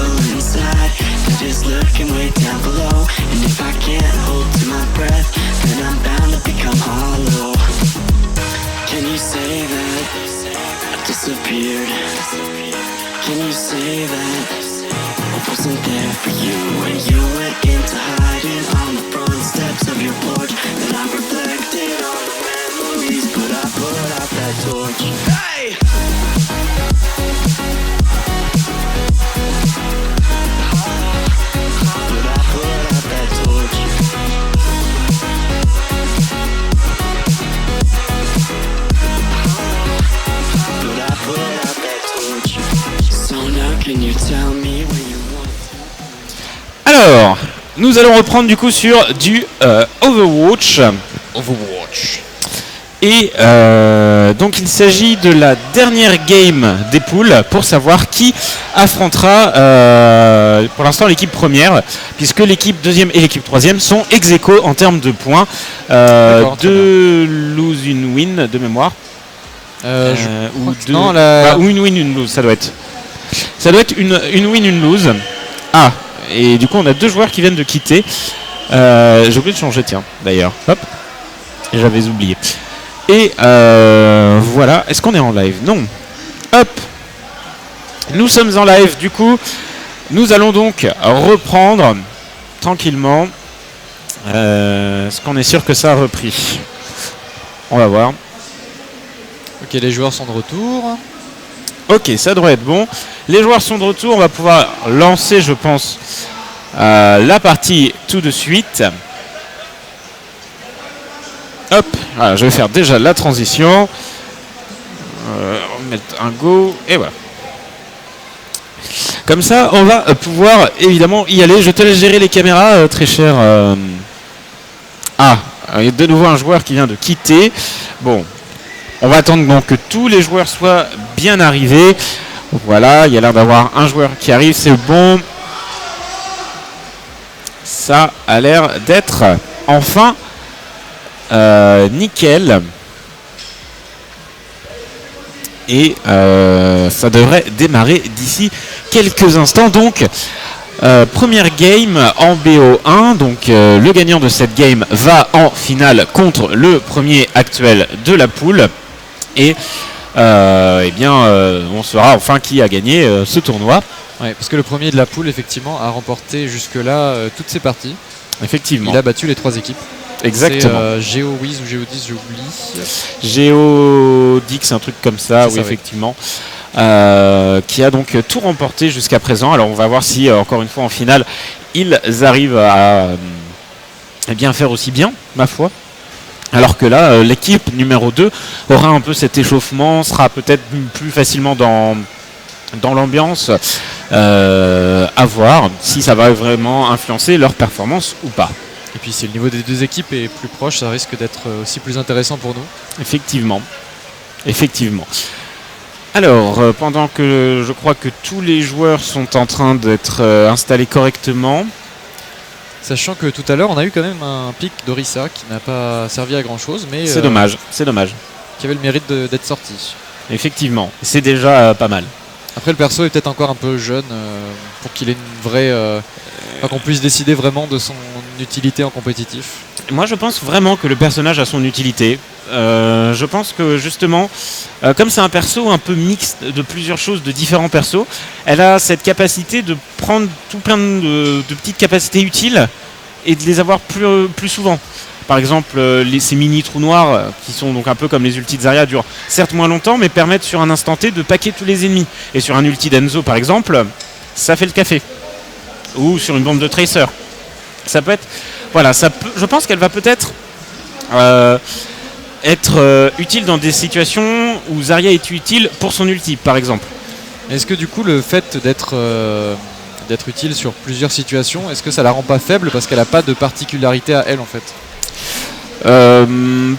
people inside, they're just looking way down below. And if I can't hold to my breath, then I'm bound to become hollow. Can you say that I disappeared? Can you say that I wasn't there for you when you went into hiding on the front steps of your porch? Then I reflected on the memories, but I put out that torch. Hey! But I put out that torch. But I put out that torch. So now can you tell me when you want? Alors, nous allons reprendre du coup sur du Overwatch. Et donc il s'agit de la dernière game des poules pour savoir qui affrontera pour l'instant l'équipe première, puisque l'équipe deuxième et l'équipe troisième sont ex aequo en termes de points. De lose une win de mémoire. Ou une win une lose, ça doit être. Ça doit être une win une lose. Ah, et du coup on a deux joueurs qui viennent de quitter. J'ai oublié de changer, tiens, d'ailleurs. Hop, j'avais oublié. Et voilà, est-ce qu'on est en live? Non. Hop, nous sommes en live, du coup, nous allons donc reprendre tranquillement. Est-ce qu'on est sûr que ça a repris? On va voir. Ok, les joueurs sont de retour. Ok, ça devrait être bon. Les joueurs sont de retour, on va pouvoir lancer, je pense, la partie tout de suite. Hop, voilà, je vais faire déjà la transition. On va mettre un go, et voilà. Comme ça, on va pouvoir évidemment y aller. Je te laisse gérer les caméras, très cher. Ah, il y a de nouveau un joueur qui vient de quitter. Bon, on va attendre donc que tous les joueurs soient bien arrivés. Voilà, il y a l'air d'avoir un joueur qui arrive, c'est bon. Ça a l'air d'être enfin nickel. Et ça devrait démarrer d'ici quelques instants. Donc, première game en BO1. Donc, le gagnant de cette game va en finale contre le premier actuel de la poule. Et eh bien, on saura enfin qui a gagné ce tournoi. Ouais, parce que le premier de la poule, effectivement, a remporté jusque-là toutes ses parties. Effectivement. Il a battu les trois équipes. Exactement. C'est GeoWiz ou Géodis, j'oublie. Géodix, un truc comme ça, oui, ça, effectivement. Qui a donc tout remporté jusqu'à présent. Alors on va voir si, encore une fois, en finale, ils arrivent à bien faire aussi bien, ma foi. Alors que là, l'équipe numéro 2 aura un peu cet échauffement, sera peut-être plus facilement dans l'ambiance, à voir si ça va vraiment influencer leur performance ou pas. Et puis si le niveau des deux équipes est plus proche, ça risque d'être aussi plus intéressant pour nous. Effectivement. Alors, pendant que je crois que tous les joueurs sont en train d'être installés correctement. Sachant que tout à l'heure, on a eu quand même un pic d'Orisa qui n'a pas servi à grand chose, mais c'est dommage. Qui avait le mérite d'être sorti. Effectivement, c'est déjà pas mal. Après, le perso est peut-être encore un peu jeune pour qu'il ait une vraie... qu'on puisse décider vraiment de son utilité en compétitif. Moi, je pense vraiment que le personnage a son utilité. Je pense que justement, comme c'est un perso un peu mixte de plusieurs choses, de différents persos, elle a cette capacité de prendre tout plein de petites capacités utiles et de les avoir plus souvent. Par exemple, ces mini trous noirs, qui sont donc un peu comme les ultis de Zarya, durent certes moins longtemps, mais permettent sur un instant T de paquer tous les ennemis. Et sur un ulti d'Enzo, par exemple, ça fait le café. Ou sur une bombe de Tracer. Ça peut être... Voilà, je pense qu'elle va peut-être être utile dans des situations où Zarya est utile pour son ulti, par exemple. Est-ce que du coup, le fait d'être utile sur plusieurs situations, est-ce que ça la rend pas faible parce qu'elle n'a pas de particularité à elle, en fait?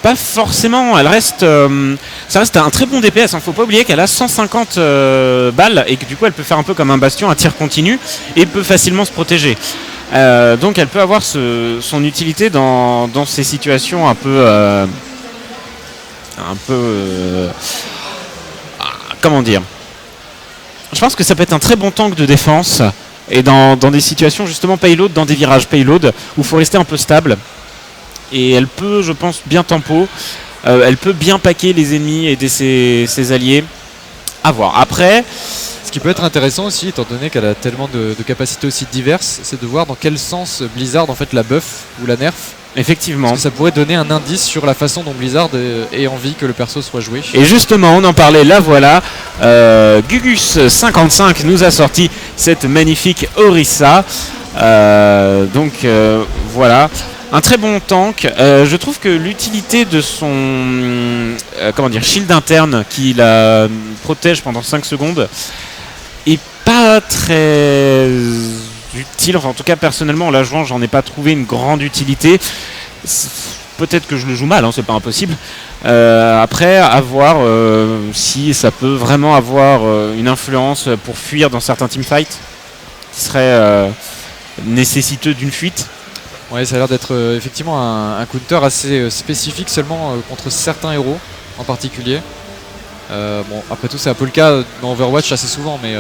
Pas forcément, ça reste un très bon DPS, faut pas oublier qu'elle a 150 balles et que du coup elle peut faire un peu comme un bastion, un tir continu et peut facilement se protéger. Donc elle peut avoir son utilité dans ces situations un peu comment dire, je pense que ça peut être un très bon tank de défense Et dans des situations justement payload, dans des virages payload, où il faut rester un peu stable. Et elle peut, je pense, bien tempo. Elle peut bien paquer les ennemis et aider ses alliés. À voir. Après, Ce qui peut être intéressant aussi, étant donné qu'elle a tellement de capacités aussi diverses, c'est de voir dans quel sens Blizzard en fait la buff ou la nerf. effectivement. Parce que ça pourrait donner un indice sur la façon dont Blizzard ait envie que le perso soit joué. Et justement, on en parlait, là voilà, Gugus55 nous a sorti cette magnifique Orisa. Voilà, un très bon tank. Je trouve que l'utilité de son shield interne qui la protège pendant 5 secondes est pas très utile. Enfin, en tout cas, personnellement, en la jouant, j'en ai pas trouvé une grande utilité. Peut-être que je le joue mal, hein, c'est pas impossible. Après, à voir si ça peut vraiment avoir une influence pour fuir dans certains teamfights qui serait nécessiteux d'une fuite. Ouais, ça a l'air d'être effectivement un counter assez spécifique seulement contre certains héros en particulier. Bon, après tout, c'est un peu le cas dans Overwatch assez souvent, mais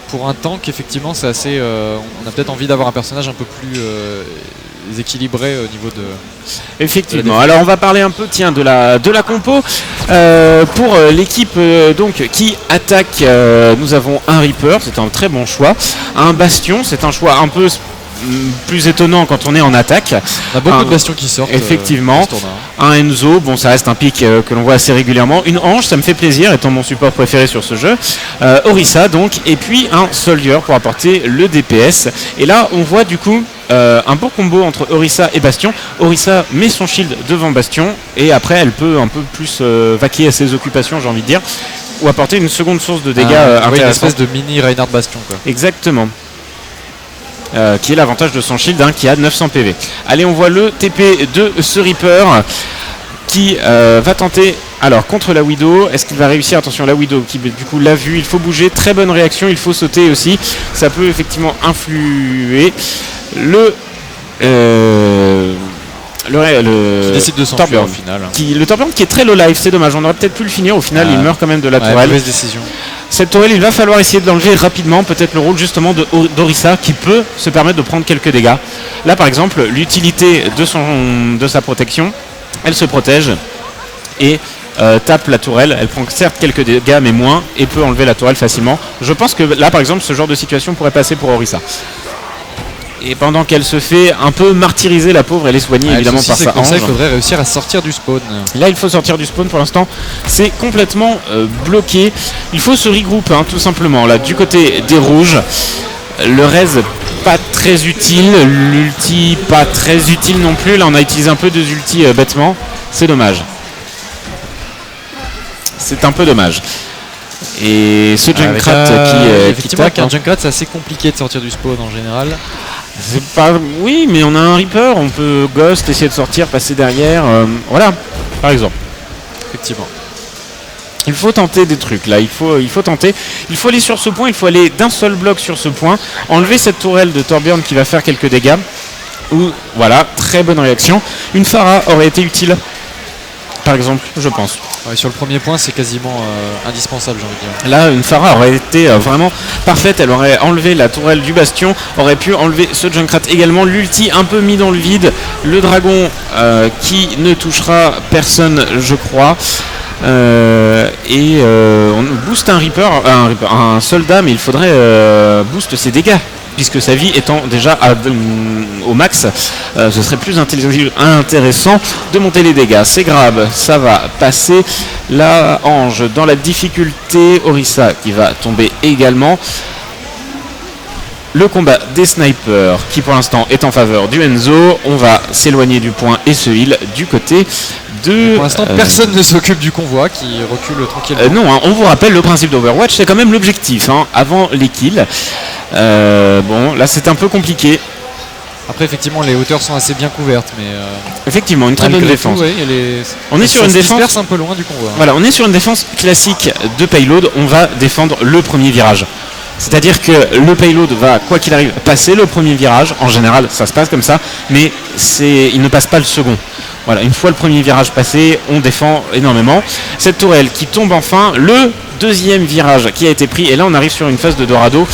pour un tank, effectivement, c'est assez. On a peut-être envie d'avoir un personnage un peu plus équilibré au niveau de. Effectivement. Alors, on va parler un peu, tiens, de la compo pour l'équipe donc qui attaque. Nous avons un Reaper, c'est un très bon choix. Un Bastion, c'est un choix un peu plus étonnant quand on est en attaque. On a beaucoup de bastions qui sortent. Effectivement. Un Enzo, bon, ça reste un pick que l'on voit assez régulièrement. Une Ange, ça me fait plaisir, étant mon support préféré sur ce jeu. Orisa, donc, et puis un Soldier pour apporter le DPS. Et là, on voit du coup un beau combo entre Orisa et Bastion. Orisa met son shield devant Bastion, et après, elle peut un peu plus vaquer à ses occupations, j'ai envie de dire, ou apporter une seconde source de dégâts intéressante. Une espèce de mini Reinhardt Bastion, quoi. Exactement. Qui est l'avantage de son shield, qui a 900 PV. Allez, on voit le TP de ce Reaper qui va tenter, alors contre la Widow. Est-ce qu'il va réussir? Attention, la Widow qui du coup l'a vu, il faut bouger, très bonne réaction, il faut sauter aussi, ça peut effectivement influer. Le qui décide de s'enfuir au final. Le Torbjorn qui est très low life, c'est dommage, on aurait peut-être pu le finir, au final il meurt quand même de la tourelle. Mauvaise décision. Cette tourelle, il va falloir essayer de l'enlever rapidement, peut-être le rôle justement d'Orisa qui peut se permettre de prendre quelques dégâts. Là par exemple, l'utilité de sa protection, elle se protège et tape la tourelle, elle prend certes quelques dégâts mais moins, et peut enlever la tourelle facilement. Je pense que là par exemple, ce genre de situation pourrait passer pour Orisa. Et pendant qu'elle se fait un peu martyriser, la pauvre, elle est soignée évidemment par sa Ange. Il faudrait réussir à sortir du spawn. Là, il faut sortir du spawn pour l'instant. C'est complètement bloqué. Il faut se regrouper, tout simplement. Là, du côté des rouges, le raise pas très utile. L'ulti pas très utile non plus. Là, on a utilisé un peu de ulti bêtement. C'est dommage. C'est un peu dommage. Et ce Junkrat qui tape. Un Junkrat, c'est assez compliqué de sortir du spawn en général. C'est pas... Oui, mais on a un Reaper, on peut Ghost, essayer de sortir, passer derrière, voilà, par exemple. Effectivement. Il faut tenter des trucs là, il faut tenter. Il faut aller sur ce point, il faut aller d'un seul bloc sur ce point, enlever cette tourelle de Torbjorn qui va faire quelques dégâts. Ou voilà, très bonne réaction. Une Pharah aurait été utile, par exemple, je pense. Ouais, sur le premier point, c'est quasiment indispensable, j'ai envie de dire. Là, une Pharah aurait été vraiment parfaite. Elle aurait enlevé la tourelle du Bastion, aurait pu enlever ce Junkrat également. L'ulti un peu mis dans le vide. Le dragon qui ne touchera personne, je crois. On booste un un soldat, mais il faudrait boost ses dégâts, puisque sa vie étant déjà au max, ce serait plus intéressant de monter les dégâts. C'est grave, ça va passer. La Ange dans la difficulté, Orisa qui va tomber également. Le combat des snipers qui pour l'instant est en faveur du Enzo. On va s'éloigner du point et se heal du côté de... Pour l'instant, personne ne s'occupe du convoi qui recule tranquillement. Non, on vous rappelle le principe d'Overwatch, c'est quand même l'objectif, avant les kills. Bon, là c'est un peu compliqué. Après, effectivement, les hauteurs sont assez bien couvertes, mais... Effectivement, une très bonne défense. Ouais, on est sur une défense un peu loin du convoi. Voilà, on est sur une défense classique de payload. On va défendre le premier virage. C'est-à-dire que le payload va, quoi qu'il arrive, passer le premier virage. En général, ça se passe comme ça, mais il ne passe pas le second. Voilà, une fois le premier virage passé, on défend énormément. Cette tourelle qui tombe enfin, le deuxième virage qui a été pris, et là on arrive sur une phase de Dorado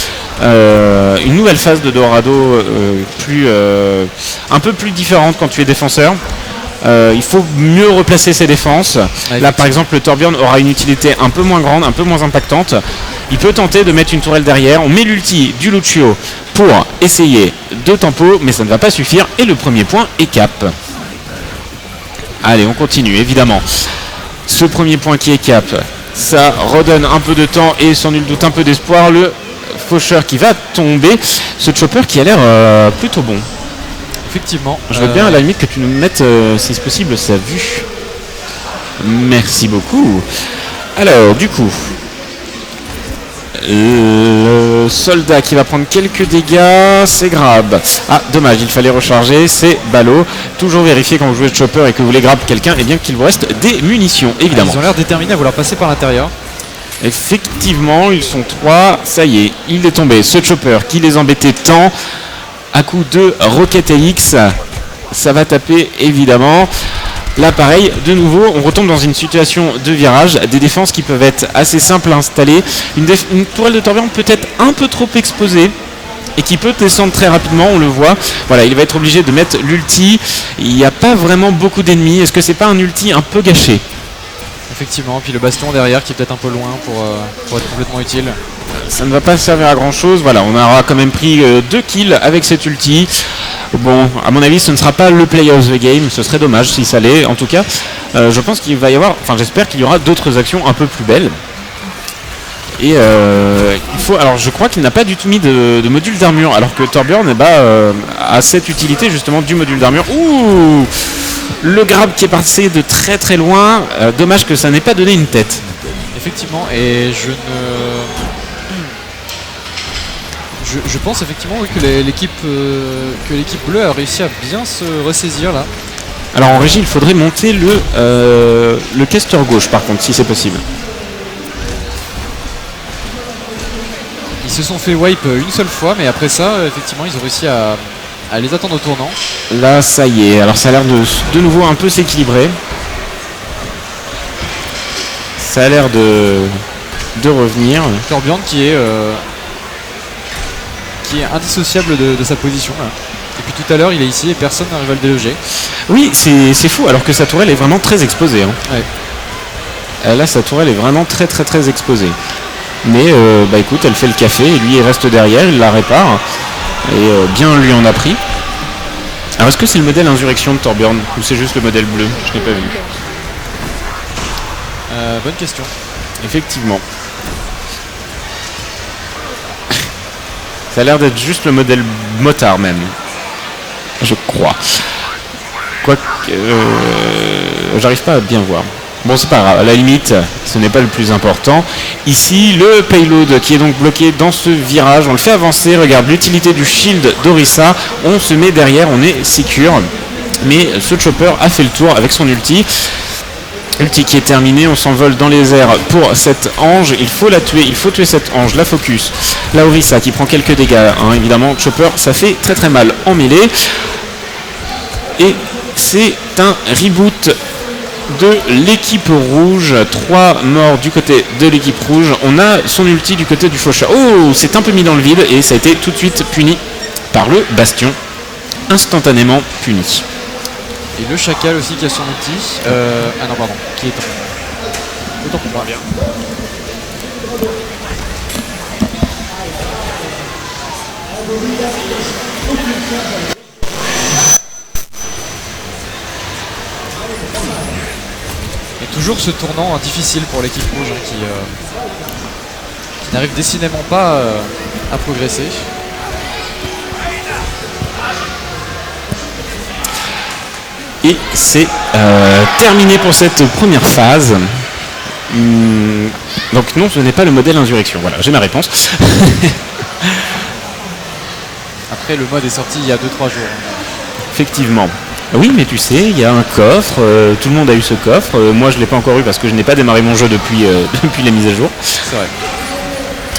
une nouvelle phase de Dorado un peu plus différente quand tu es défenseur. Il faut mieux replacer ses défenses. Là par exemple le Torbjorn aura une utilité un peu moins grande, un peu moins impactante. Il peut tenter de mettre une tourelle derrière. On met l'ulti du Lucio pour essayer de tempo, mais ça ne va pas suffire. Et le premier point est cap. Allez, on continue évidemment. Ce premier point qui est cap, ça redonne un peu de temps et sans nul doute un peu d'espoir. Le faucheur qui va tomber. Ce chopper qui a l'air plutôt bon. Effectivement. Je veux bien à la limite que tu nous mettes, si c'est possible, sa vue. Merci beaucoup. Alors, du coup, le soldat qui va prendre quelques dégâts, c'est Grab. Ah, dommage, il fallait recharger, c'est ballot. Toujours vérifier quand vous jouez de chopper et que vous voulez grab quelqu'un, et bien qu'il vous reste des munitions, évidemment. Ils ont l'air déterminés à vouloir passer par l'intérieur. Effectivement, ils sont 3, ça y est, il est tombé. Ce chopper qui les embêtait tant. À coup de Rocket Helix, ça va taper évidemment. Là pareil, de nouveau, on retombe dans une situation de virage, des défenses qui peuvent être assez simples à installer. Une tourelle de Torbjorn peut-être un peu trop exposée et qui peut descendre très rapidement, on le voit. Voilà, il va être obligé de mettre l'ulti. Il n'y a pas vraiment beaucoup d'ennemis. Est-ce que c'est pas un ulti un peu gâché? Effectivement, puis le baston derrière qui est peut-être un peu loin pour être complètement utile. Ça ne va pas servir à grand chose. Voilà, on aura quand même pris 2 kills avec cet ulti. Bon, à mon avis, ce ne sera pas le play of the game. Ce serait dommage si ça l'est. En tout cas, je pense qu'il va y avoir, enfin j'espère qu'il y aura d'autres actions un peu plus belles. Et il faut, alors je crois qu'il n'a pas du tout mis de module d'armure, alors que Torbjorn a cette utilité justement du module d'armure. Ouh, le grab qui est passé de très très loin. Dommage que ça n'ait pas donné une tête. Effectivement, et je pense effectivement oui, que l'équipe bleue a réussi à bien se ressaisir là. Alors en régie, il faudrait monter le caster gauche par contre, si c'est possible. Ils se sont fait wipe une seule fois, mais après ça, effectivement, ils ont réussi à les attendre au tournant. Là, ça y est. Alors ça a l'air de nouveau un peu s'équilibrer. Ça a l'air de revenir. Torbjorn qui est indissociable de sa position là. Et puis tout à l'heure il est ici et personne n'arrive à le déloger. Oui, c'est fou alors que sa tourelle est vraiment très exposée. Hein. Ouais. Là sa tourelle est vraiment très très très exposée. Mais bah écoute, elle fait le café et lui il reste derrière, il la répare. Et bien lui en a pris. Alors est-ce que c'est le modèle Insurrection de Torbjorn ou c'est juste le modèle bleu? Je n'ai pas vu. Bonne question. Effectivement. Ça a l'air d'être juste le modèle motard même. Je crois. Quoique... j'arrive pas à bien voir. Bon, c'est pas grave. À la limite, ce n'est pas le plus important. Ici, le payload qui est donc bloqué dans ce virage. On le fait avancer. Regarde l'utilité du shield d'Orisa. On se met derrière. On est secure. Mais ce chopper a fait le tour avec son ulti. Ulti qui est terminé, on s'envole dans les airs pour cette ange, il faut la tuer, il faut tuer cette ange, la focus. La Orisa qui prend quelques dégâts, hein, évidemment, chopper, ça fait très très mal en mêlée. Et c'est un reboot de l'équipe rouge, 3 morts du côté de l'équipe rouge. On a son ulti du côté du faucheur. Oh, c'est un peu mis dans le vide et ça a été tout de suite puni par le bastion, instantanément puni. Et le chacal aussi qui a son outil. Ah non, pardon, qui est autant pour moi. Bien. Et toujours ce tournant difficile pour l'équipe rouge hein, qui n'arrive décidément pas à progresser. Et c'est terminé pour cette première phase. Donc non, ce n'est pas le modèle Insurrection. Voilà, j'ai ma réponse. Après, le mode est sorti il y a 2-3 jours. Effectivement. Oui, mais tu sais, il y a un coffre. Tout le monde a eu ce coffre. Moi, je ne l'ai pas encore eu parce que je n'ai pas démarré mon jeu depuis la mise à jour. C'est vrai.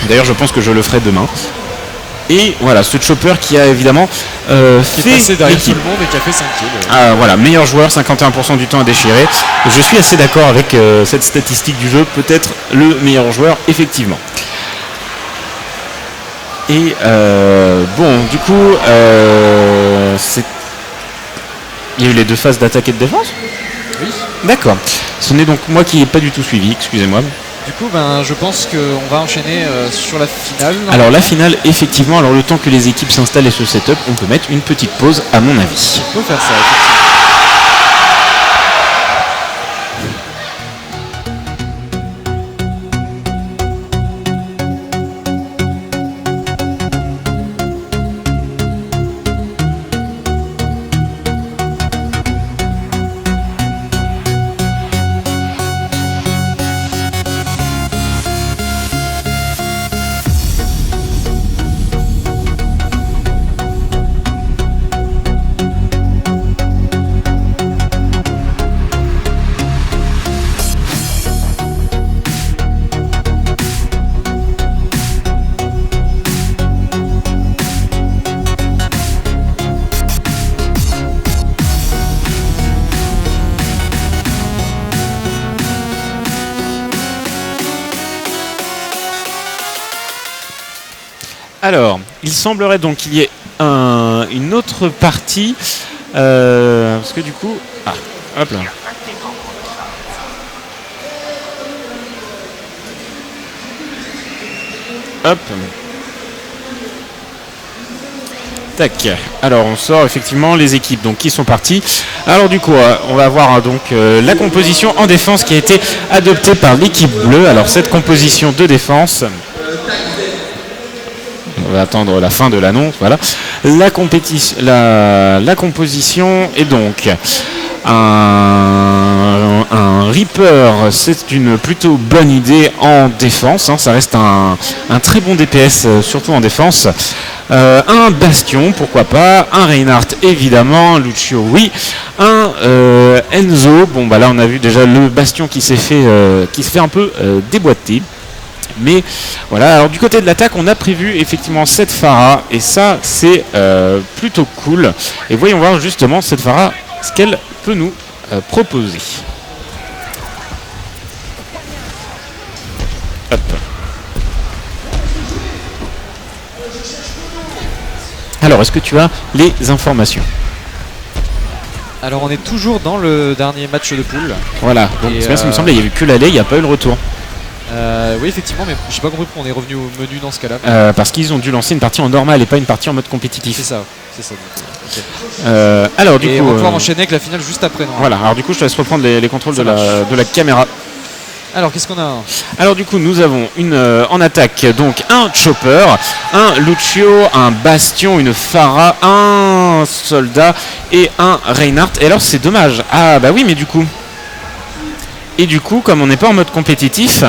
D'ailleurs, je pense que je le ferai demain. Et voilà, ce chopper qui a évidemment qui est passé derrière tout le monde et qui a fait 5 kills. Ah, voilà, meilleur joueur, 51% du temps à déchirer. Je suis assez d'accord avec cette statistique du jeu, peut-être le meilleur joueur, effectivement. Et bon, du coup, il y a eu les deux phases d'attaque et de défense. Oui. D'accord. Ce n'est donc moi qui n'ai pas du tout suivi, excusez-moi. Du coup, je pense qu'on va enchaîner sur la finale. Alors la finale, effectivement, alors le temps que les équipes s'installent et se set-up, on peut mettre une petite pause à mon avis. On peut faire ça, effectivement. Alors, il semblerait donc qu'il y ait une autre partie, parce que du coup, hop là. Hop. Tac. Alors on sort effectivement les équipes donc qui sont parties. Alors du coup on va voir donc la composition en défense qui a été adoptée par l'équipe bleue. Alors cette composition de défense, on va attendre la fin de l'annonce. Voilà. La composition est donc un Reaper, c'est une plutôt bonne idée en défense, hein, ça reste un très bon DPS, surtout en défense. Un Bastion, pourquoi pas, un Reinhardt évidemment, Lucio oui, un Enzo, bon bah là on a vu déjà le Bastion qui se fait un peu déboîter. Mais voilà, alors du côté de l'attaque, on a prévu effectivement cette Pharah, et ça c'est plutôt cool. Et voyons voir justement cette Pharah, ce qu'elle peut nous proposer. Hop. Alors, est-ce que tu as les informations? Alors on est toujours dans le dernier match de poule. Voilà, donc c'est bien ce qui me semblait, il n'y a eu que l'aller, il n'y a pas eu le retour. Oui effectivement, mais j'ai pas compris pourquoi on est revenu au menu dans ce cas-là. Parce qu'ils ont dû lancer une partie en normal et pas une partie en mode compétitif. C'est ça. Donc, okay. Alors du coup, on va pouvoir enchaîner avec la finale juste après. Non, voilà, alors du coup je te laisse reprendre les contrôles de la caméra. Alors qu'est-ce qu'on a? Alors du coup nous avons en attaque donc un Chopper, un Lucio, un Bastion, une Pharah, un Soldat et un Reinhardt. Et alors c'est dommage. Ah bah oui mais du coup. Et du coup comme on n'est pas en mode compétitif,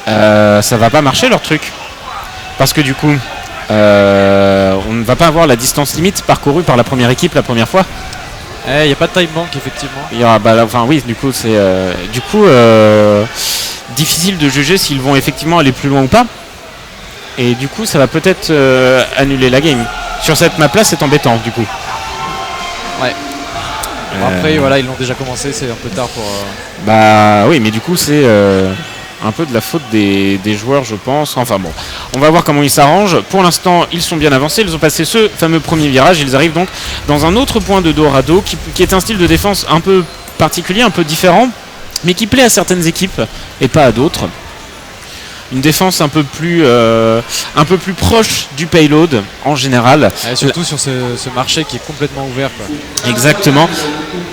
ça va pas marcher leur truc. Parce que du coup on ne va pas avoir la distance limite parcourue par la première équipe la première fois. Il n'y a pas de time bank effectivement. Il y aura, enfin oui, du coup c'est difficile de juger s'ils vont effectivement aller plus loin ou pas. Et du coup ça va peut-être annuler la game. Sur cette map là c'est embêtant du coup. Ouais. Bon, après voilà, ils l'ont déjà commencé, c'est un peu tard pour... Bah oui mais du coup c'est un peu de la faute des joueurs je pense. Enfin bon, on va voir comment ils s'arrangent. Pour l'instant ils sont bien avancés, ils ont passé ce fameux premier virage. Ils arrivent donc dans un autre point de Dorado qui est un style de défense un peu particulier, un peu différent, mais qui plaît à certaines équipes et pas à d'autres. Une défense un peu plus proche du payload en général. Surtout sur ce marché qui est complètement ouvert quoi. Exactement.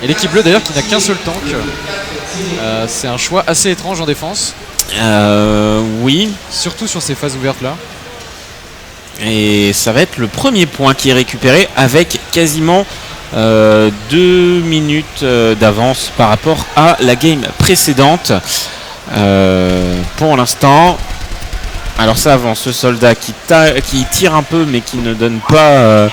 Et l'équipe bleue d'ailleurs qui n'a qu'un seul tank. C'est un choix assez étrange en défense. Oui. Surtout sur ces phases ouvertes là. Et ça va être le premier point qui est récupéré avec quasiment 2 minutes d'avance par rapport à la game précédente. Pour l'instant, alors ça avance, ce soldat qui tire un peu mais qui ne donne pas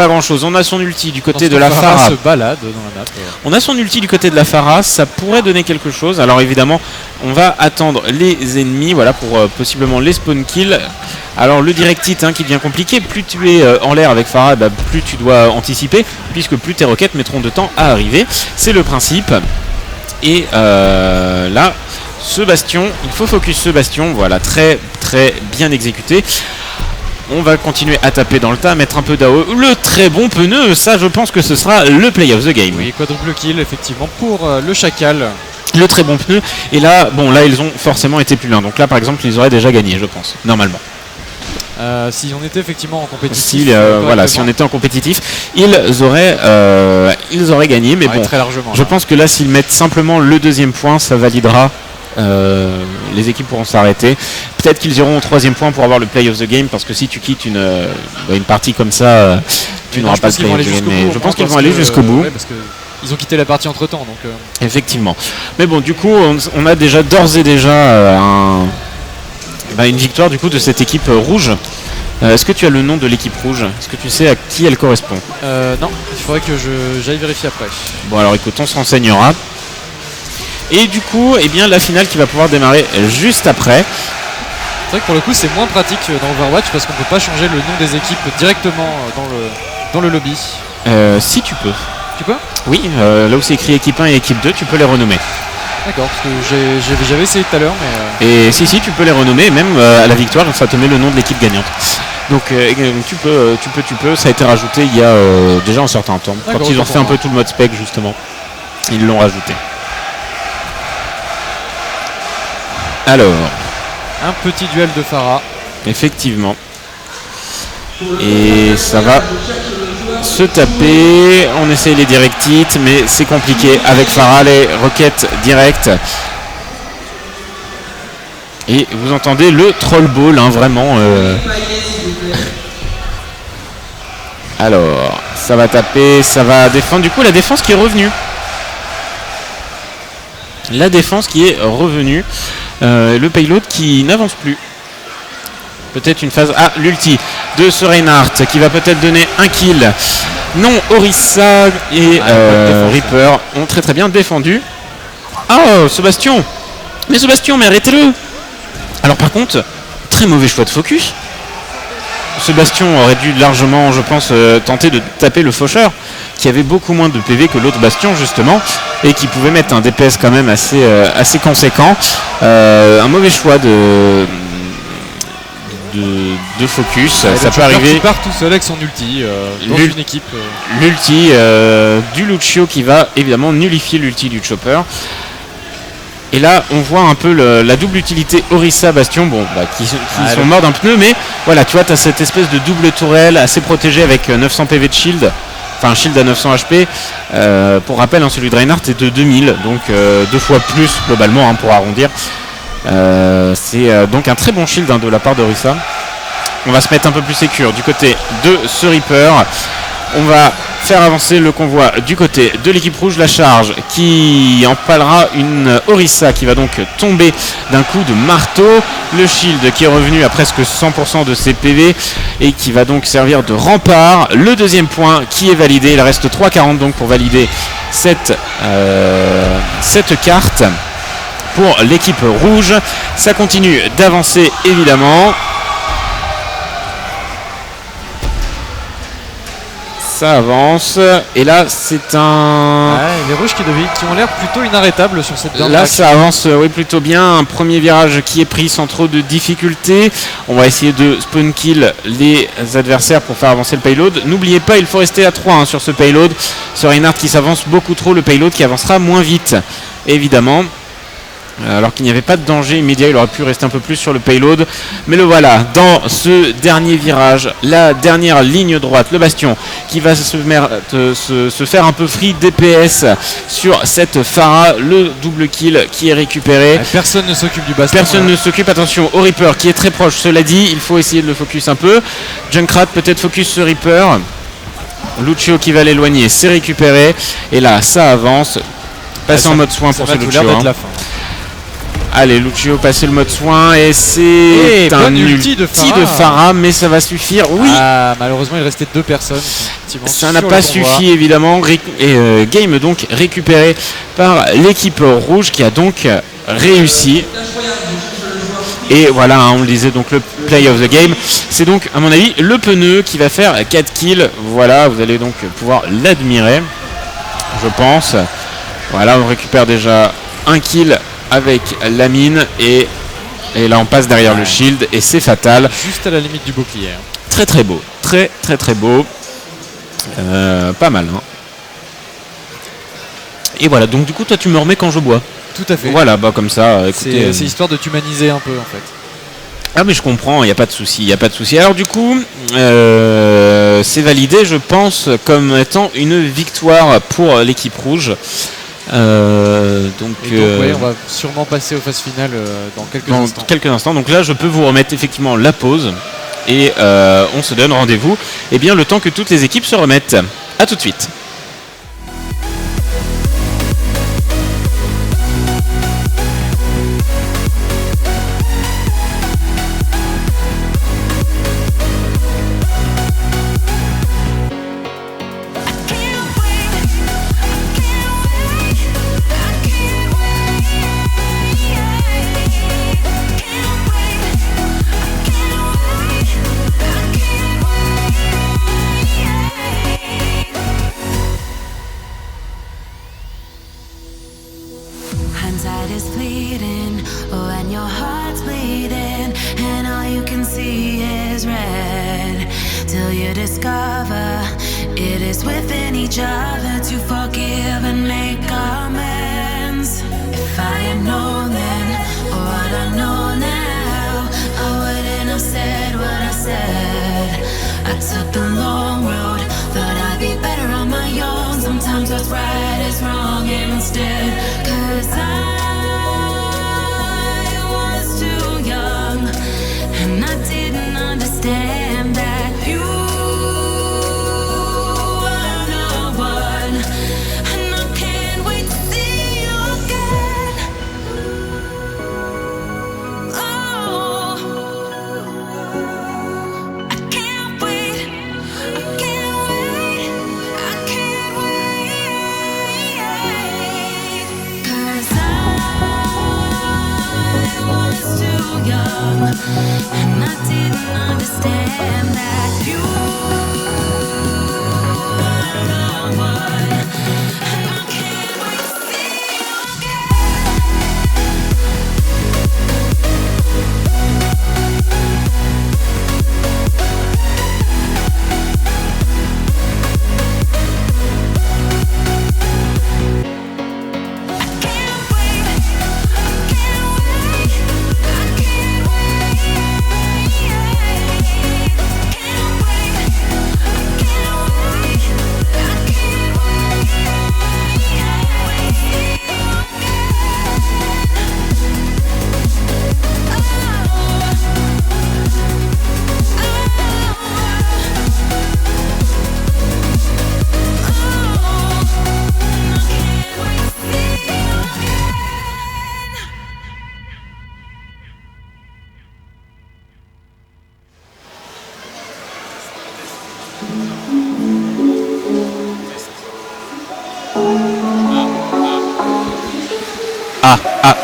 grand chose. On a son ulti du côté de la Pharah. Se balade dans la map. On a son ulti du côté de la Pharah, ça pourrait donner quelque chose. Alors évidemment, on va attendre les ennemis, voilà, pour possiblement les spawn kills. Alors le direct hit qui devient compliqué, plus tu es en l'air avec Pharah, plus tu dois anticiper, puisque plus tes roquettes mettront de temps à arriver. C'est le principe. Et là, ce Bastion, il faut focus ce Bastion, voilà, très très bien exécuté. on va continuer à taper dans le tas, mettre un peu d'AO. Le très bon pneu, ça je pense que ce sera le play of the game. Oui, quadruple kill effectivement pour le Chacal. Le très bon pneu. Et là, bon, là ils ont forcément été plus loin. Donc là par exemple, ils auraient déjà gagné, je pense, normalement. Si on était effectivement en compétitif. Si on était en compétitif, ils auraient gagné. Mais bon, très largement, je pense que là, s'ils mettent simplement le deuxième point, ça validera. Les équipes pourront s'arrêter. Peut-être qu'ils iront au troisième point pour avoir le play of the game, parce que si tu quittes une partie comme ça, tu n'auras pas le play of the game. Mais je pense qu'ils vont aller jusqu'au bout. Parce que ils ont quitté la partie entre temps. Donc, effectivement. Mais bon, du coup, on a déjà d'ores et déjà une victoire du coup de cette équipe rouge. Est-ce que tu as le nom de l'équipe rouge? Est-ce que tu sais à qui elle correspond? Non, il faudrait que j'aille vérifier après. Bon, alors écoute, on se renseignera. Et du coup, eh bien, la finale qui va pouvoir démarrer juste après. C'est vrai que pour le coup, c'est moins pratique dans Overwatch parce qu'on peut pas changer le nom des équipes directement dans le lobby. Si tu peux. Tu peux? Oui, là où c'est écrit équipe 1 et équipe 2, tu peux les renommer. D'accord, parce que j'avais essayé tout à l'heure, mais... Et si, tu peux les renommer, même à la victoire, ça te met le nom de l'équipe gagnante. Donc tu peux, ça a été rajouté il y a déjà un certain temps. Quand ils ont fait un peu tout le mode spec, justement, ils l'ont rajouté. Alors... Un petit duel de Pharah. Effectivement. Et ça va se taper. On essaye les direct hits, mais c'est compliqué. Avec Pharah, les roquettes directes. Et vous entendez le troll ball, hein, vraiment. Alors, ça va taper, ça va défendre. Du coup, la défense qui est revenue. La défense qui est revenue. Le payload qui n'avance plus. Peut-être une phase... Ah, l'ulti de ce Reinhardt qui va peut-être donner un kill. Non, Orisa et Reaper ont très très bien défendu. Oh, Sébastien. Mais Sébastien, mais arrêtez-le. Alors par contre, très mauvais choix de focus. Sébastien aurait dû largement, je pense, tenter de taper le faucheur, qui avait beaucoup moins de PV que l'autre Bastion justement, et qui pouvait mettre un DPS quand même assez conséquent. Un mauvais choix de focus, ça peut arriver. Il part tout seul avec son ulti dans une équipe. L'ulti du Lucio qui va évidemment nullifier l'ulti du Chopper. Et là, on voit un peu la double utilité Orisa-Bastion, qui sont morts d'un pneu, mais voilà, tu vois, tu as cette espèce de double tourelle assez protégée avec 900 PV de shield, enfin un shield à 900 HP. Pour rappel, celui de Reinhardt est de 2000, donc 2 fois plus globalement, pour arrondir. C'est donc un très bon shield de la part d'Orisa. On va se mettre un peu plus sécure du côté de ce Reaper. On va faire avancer le convoi du côté de l'équipe rouge. La charge qui empalera une Orisa qui va donc tomber d'un coup de marteau. Le shield qui est revenu à presque 100% de ses PV et qui va donc servir de rempart. Le deuxième point qui est validé. Il reste 3,40 donc pour valider cette carte pour l'équipe rouge. Ça continue d'avancer évidemment. Ça avance et là c'est un... les rouges qui ont l'air plutôt inarrêtables sur cette dernière. Là ça avance plutôt bien. Un premier virage qui est pris sans trop de difficultés. On va essayer de spawn kill les adversaires pour faire avancer le payload. N'oubliez pas, il faut rester à 3 sur ce payload. Ce Reinhardt qui s'avance beaucoup trop, le payload qui avancera moins vite évidemment. Alors qu'il n'y avait pas de danger immédiat, il aurait pu rester un peu plus sur le payload. Mais le voilà, dans ce dernier virage, la dernière ligne droite, le Bastion qui va se faire un peu free DPS sur cette Pharah. Le double kill qui est récupéré. Personne ne s'occupe du Bastion. Personne ne s'occupe, attention au Reaper qui est très proche, cela dit, il faut essayer de le focus un peu. Junkrat peut-être focus ce Reaper. Lucio qui va l'éloigner, c'est récupéré. Et là, ça avance. Passer en mode soin pour ce Lucio. Allez, Lucio, passer le mode soin et c'est un ulti de Pharah, mais ça va suffire. Oui. Malheureusement, il restait 2 personnes. Ça n'a pas suffi évidemment. Game donc récupéré par l'équipe rouge qui a donc réussi. Et voilà, on le disait, donc le play of the game. C'est donc, à mon avis, le pneu qui va faire 4 kills. Voilà, vous allez donc pouvoir l'admirer, je pense. Voilà, on récupère déjà un kill avec la mine et là on passe derrière le shield et c'est fatal. Juste à la limite du bouclier. très très beau, très très très beau, pas mal. Hein. Et voilà, donc du coup toi tu me remets quand je bois. Tout à fait. Voilà, bah comme ça, écoutez. C'est histoire de t'humaniser un peu en fait. Ah mais je comprends, il n'y a pas de souci, il n'y a pas de souci. Alors du coup, c'est validé, je pense, comme étant une victoire pour l'équipe rouge. Donc, ouais, on va sûrement passer aux phases finales dans quelques instants. Donc là, je peux vous remettre effectivement la pause et on se donne rendez-vous. Et bien le temps que toutes les équipes se remettent. À tout de suite. Hindsight is fleeting, oh, and your heart's bleeding, and all you can see is red. Till you discover it is within each other to forgive and make amends. If I had known then, or what I know now, I wouldn't have said what I said. I took the long road, thought I'd be better on my own. Sometimes what's right is wrong instead. 'Cause I was too young, and I didn't understand that you were the one. And I can't wait to see you again. Oh, I can't wait, I can't wait, I can't wait. 'Cause I was too young, and I didn't understand that you were the one. And I can't wait to see you again. Can't wait, can't wait, I can't wait. Can't wait, can't wait, I can't Ah, ah.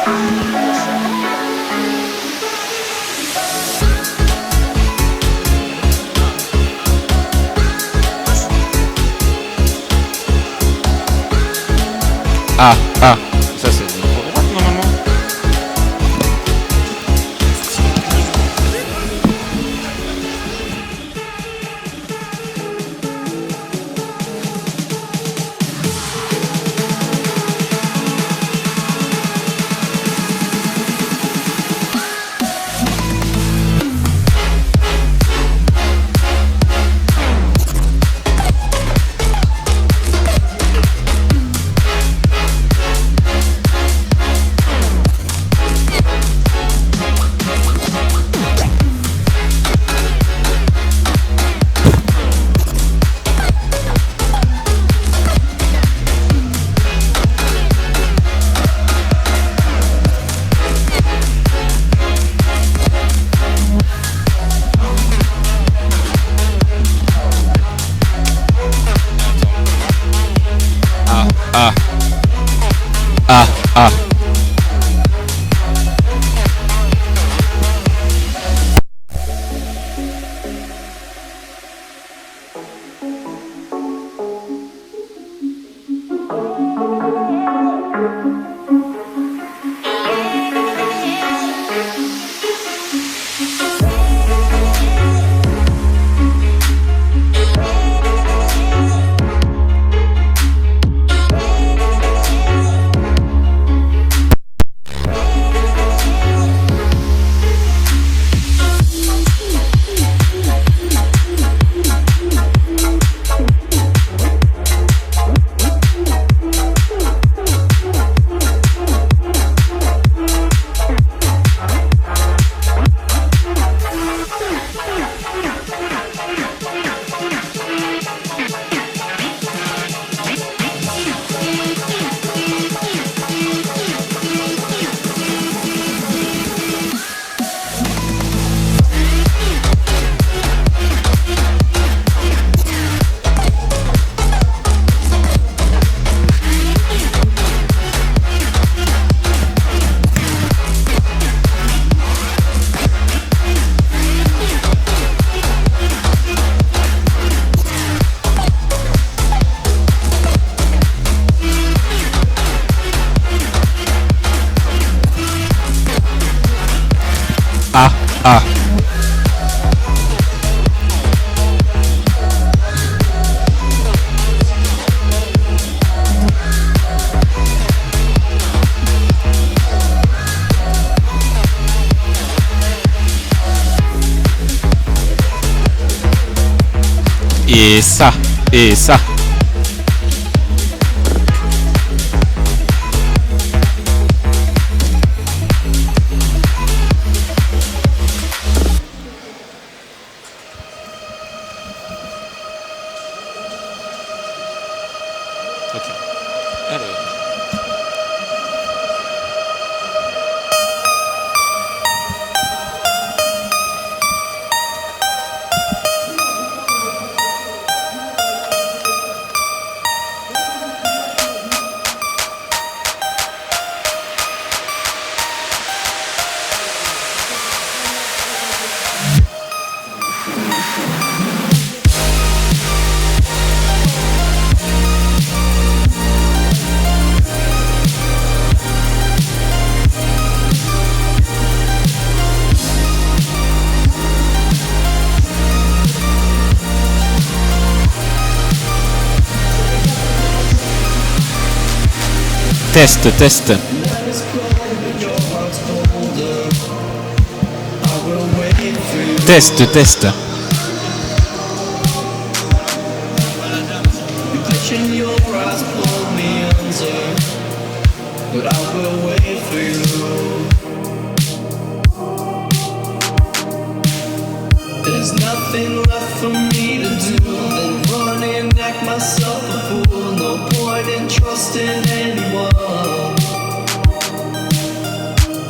Ah, ah. Ça c'est normalement. Ah. Et ça, et ça. Ok. Alors. Test, test. Test, test. Clutching your eyes pull me under, but I will wait for you. There's nothing left for me to do than run and act myself a fool. No point in trusting anyone.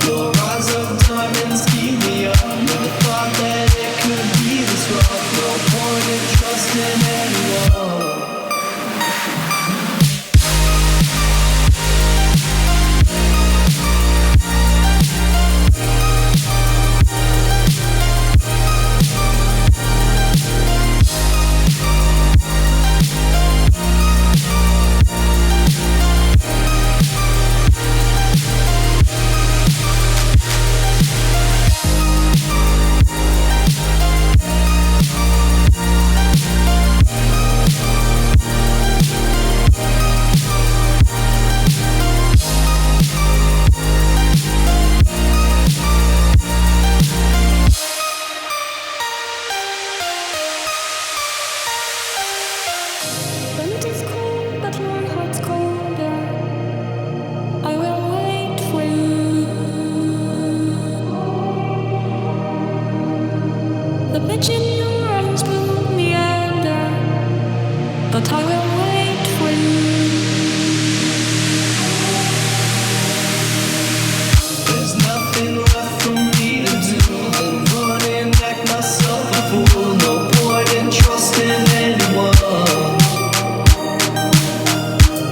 Your eyes of diamonds keep me up. Never thought that it could be this rough. No point in trusting anyone. Wind is cold, but your heart's colder. I will wait for you. The pitch in your arms will meander, but I will wait for you. There's nothing left for me to do than run and act myself a fool. No point in trusting anyone.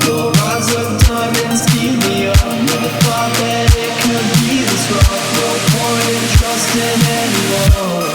Your eyes of diamonds keep me up. Never thought that it could be this rough. No point in trusting anyone.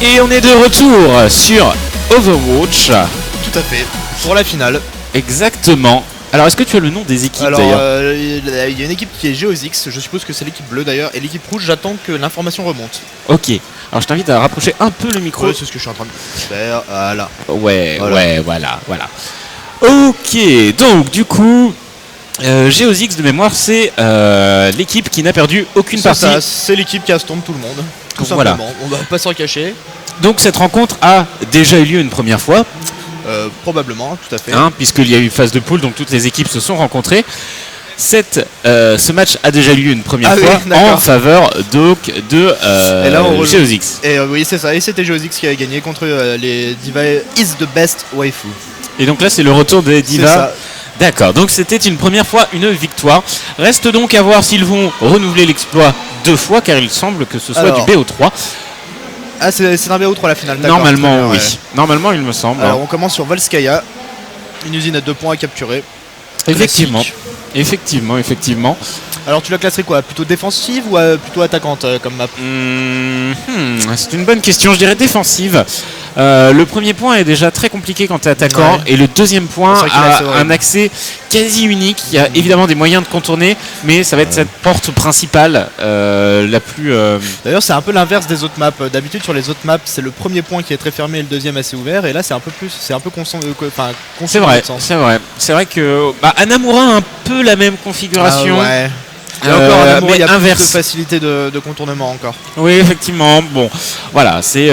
Et on est de retour sur Overwatch. Tout à fait. Pour la finale. Exactement. Alors, est-ce que tu as le nom des équipes Alors, d'ailleurs il y a une équipe qui est GeoZix, je suppose que c'est l'équipe bleue d'ailleurs, et l'équipe rouge, j'attends que l'information remonte. Ok. Alors, je t'invite à rapprocher un peu le micro. Ouais, c'est ce que je suis en train de faire. Voilà. Ouais, Voilà. ouais, voilà. Ok, donc du coup, GeoZix de mémoire, c'est l'équipe qui n'a perdu aucune C'est partie. ça, c'est l'équipe qui a stomp tout le monde. Tout Voilà. simplement. On va pas s'en cacher. Donc cette rencontre a déjà eu lieu une première fois, Probablement, tout à fait. hein, puisqu'il y a eu phase de poule, donc toutes les équipes se sont rencontrées. Ce match a déjà eu lieu une première Ah oui, fois d'accord. en faveur donc de Et là, on GeoZix. Et oui, c'est ça. Et c'était GeoZix qui a gagné contre les Diva is the best waifu. Et donc là c'est le retour des C'est Divas. ça. D'accord, donc c'était une première fois une victoire. Reste donc à voir s'ils vont renouveler l'exploit 2 fois, car il semble que ce soit Alors, du BO3. Ah, c'est un BO3 la finale, d'accord. Normalement, très bien, oui. ouais. Normalement, il me semble. Alors, on commence sur Volskaya, une usine à 2 points à capturer. effectivement. classique. Effectivement. Alors, tu la classerais quoi? Plutôt défensive ou plutôt attaquante comme map? C'est une bonne question, je dirais défensive. Le premier point est déjà très compliqué quand tu es attaquant, Ouais. et le deuxième point C'est vrai qu'il a accès a horrible. un accès quasi unique. Il y a évidemment des moyens de contourner, mais ça va être cette porte principale la plus... D'ailleurs, c'est un peu l'inverse des autres maps. D'habitude, sur les autres maps, c'est le premier point qui est très fermé et le deuxième assez ouvert. Et là, c'est un peu plus, c'est un peu constant. C'est vrai, c'est vrai que Anamura a un peu la même configuration. Ouais. Et encore, en amour, mais il y a plus inverse. de facilité de contournement encore. Oui, effectivement. Bon, voilà, c'est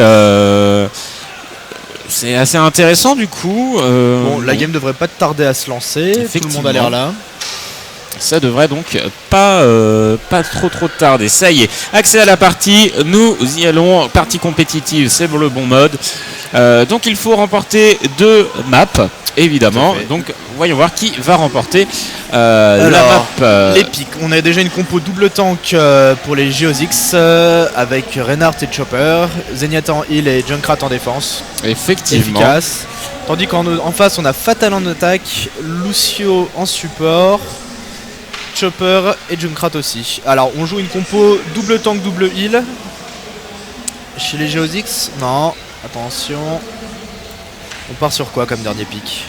assez intéressant du coup. Bon, la game devrait pas tarder à se lancer. Tout le monde a l'air là. Ça devrait donc pas trop tarder. Ça y est, accès à la partie, nous y allons. Partie compétitive, c'est le bon mode. Donc il faut remporter 2 maps, évidemment. Tout à fait. Donc voyons voir qui va remporter Alors, la map. L'épique. On a déjà une compo double tank pour les GeoZix avec Reinhardt et Chopper, Zenyatta en heal et Junkrat en défense. Effectivement. Efficace. Tandis qu'en face, on a Fatal en attaque, Lucio en support, Chopper et Junkrat aussi. Alors, on joue une compo double tank, double heal. Chez les GeoZix, non. Attention. On part sur quoi comme dernier pick?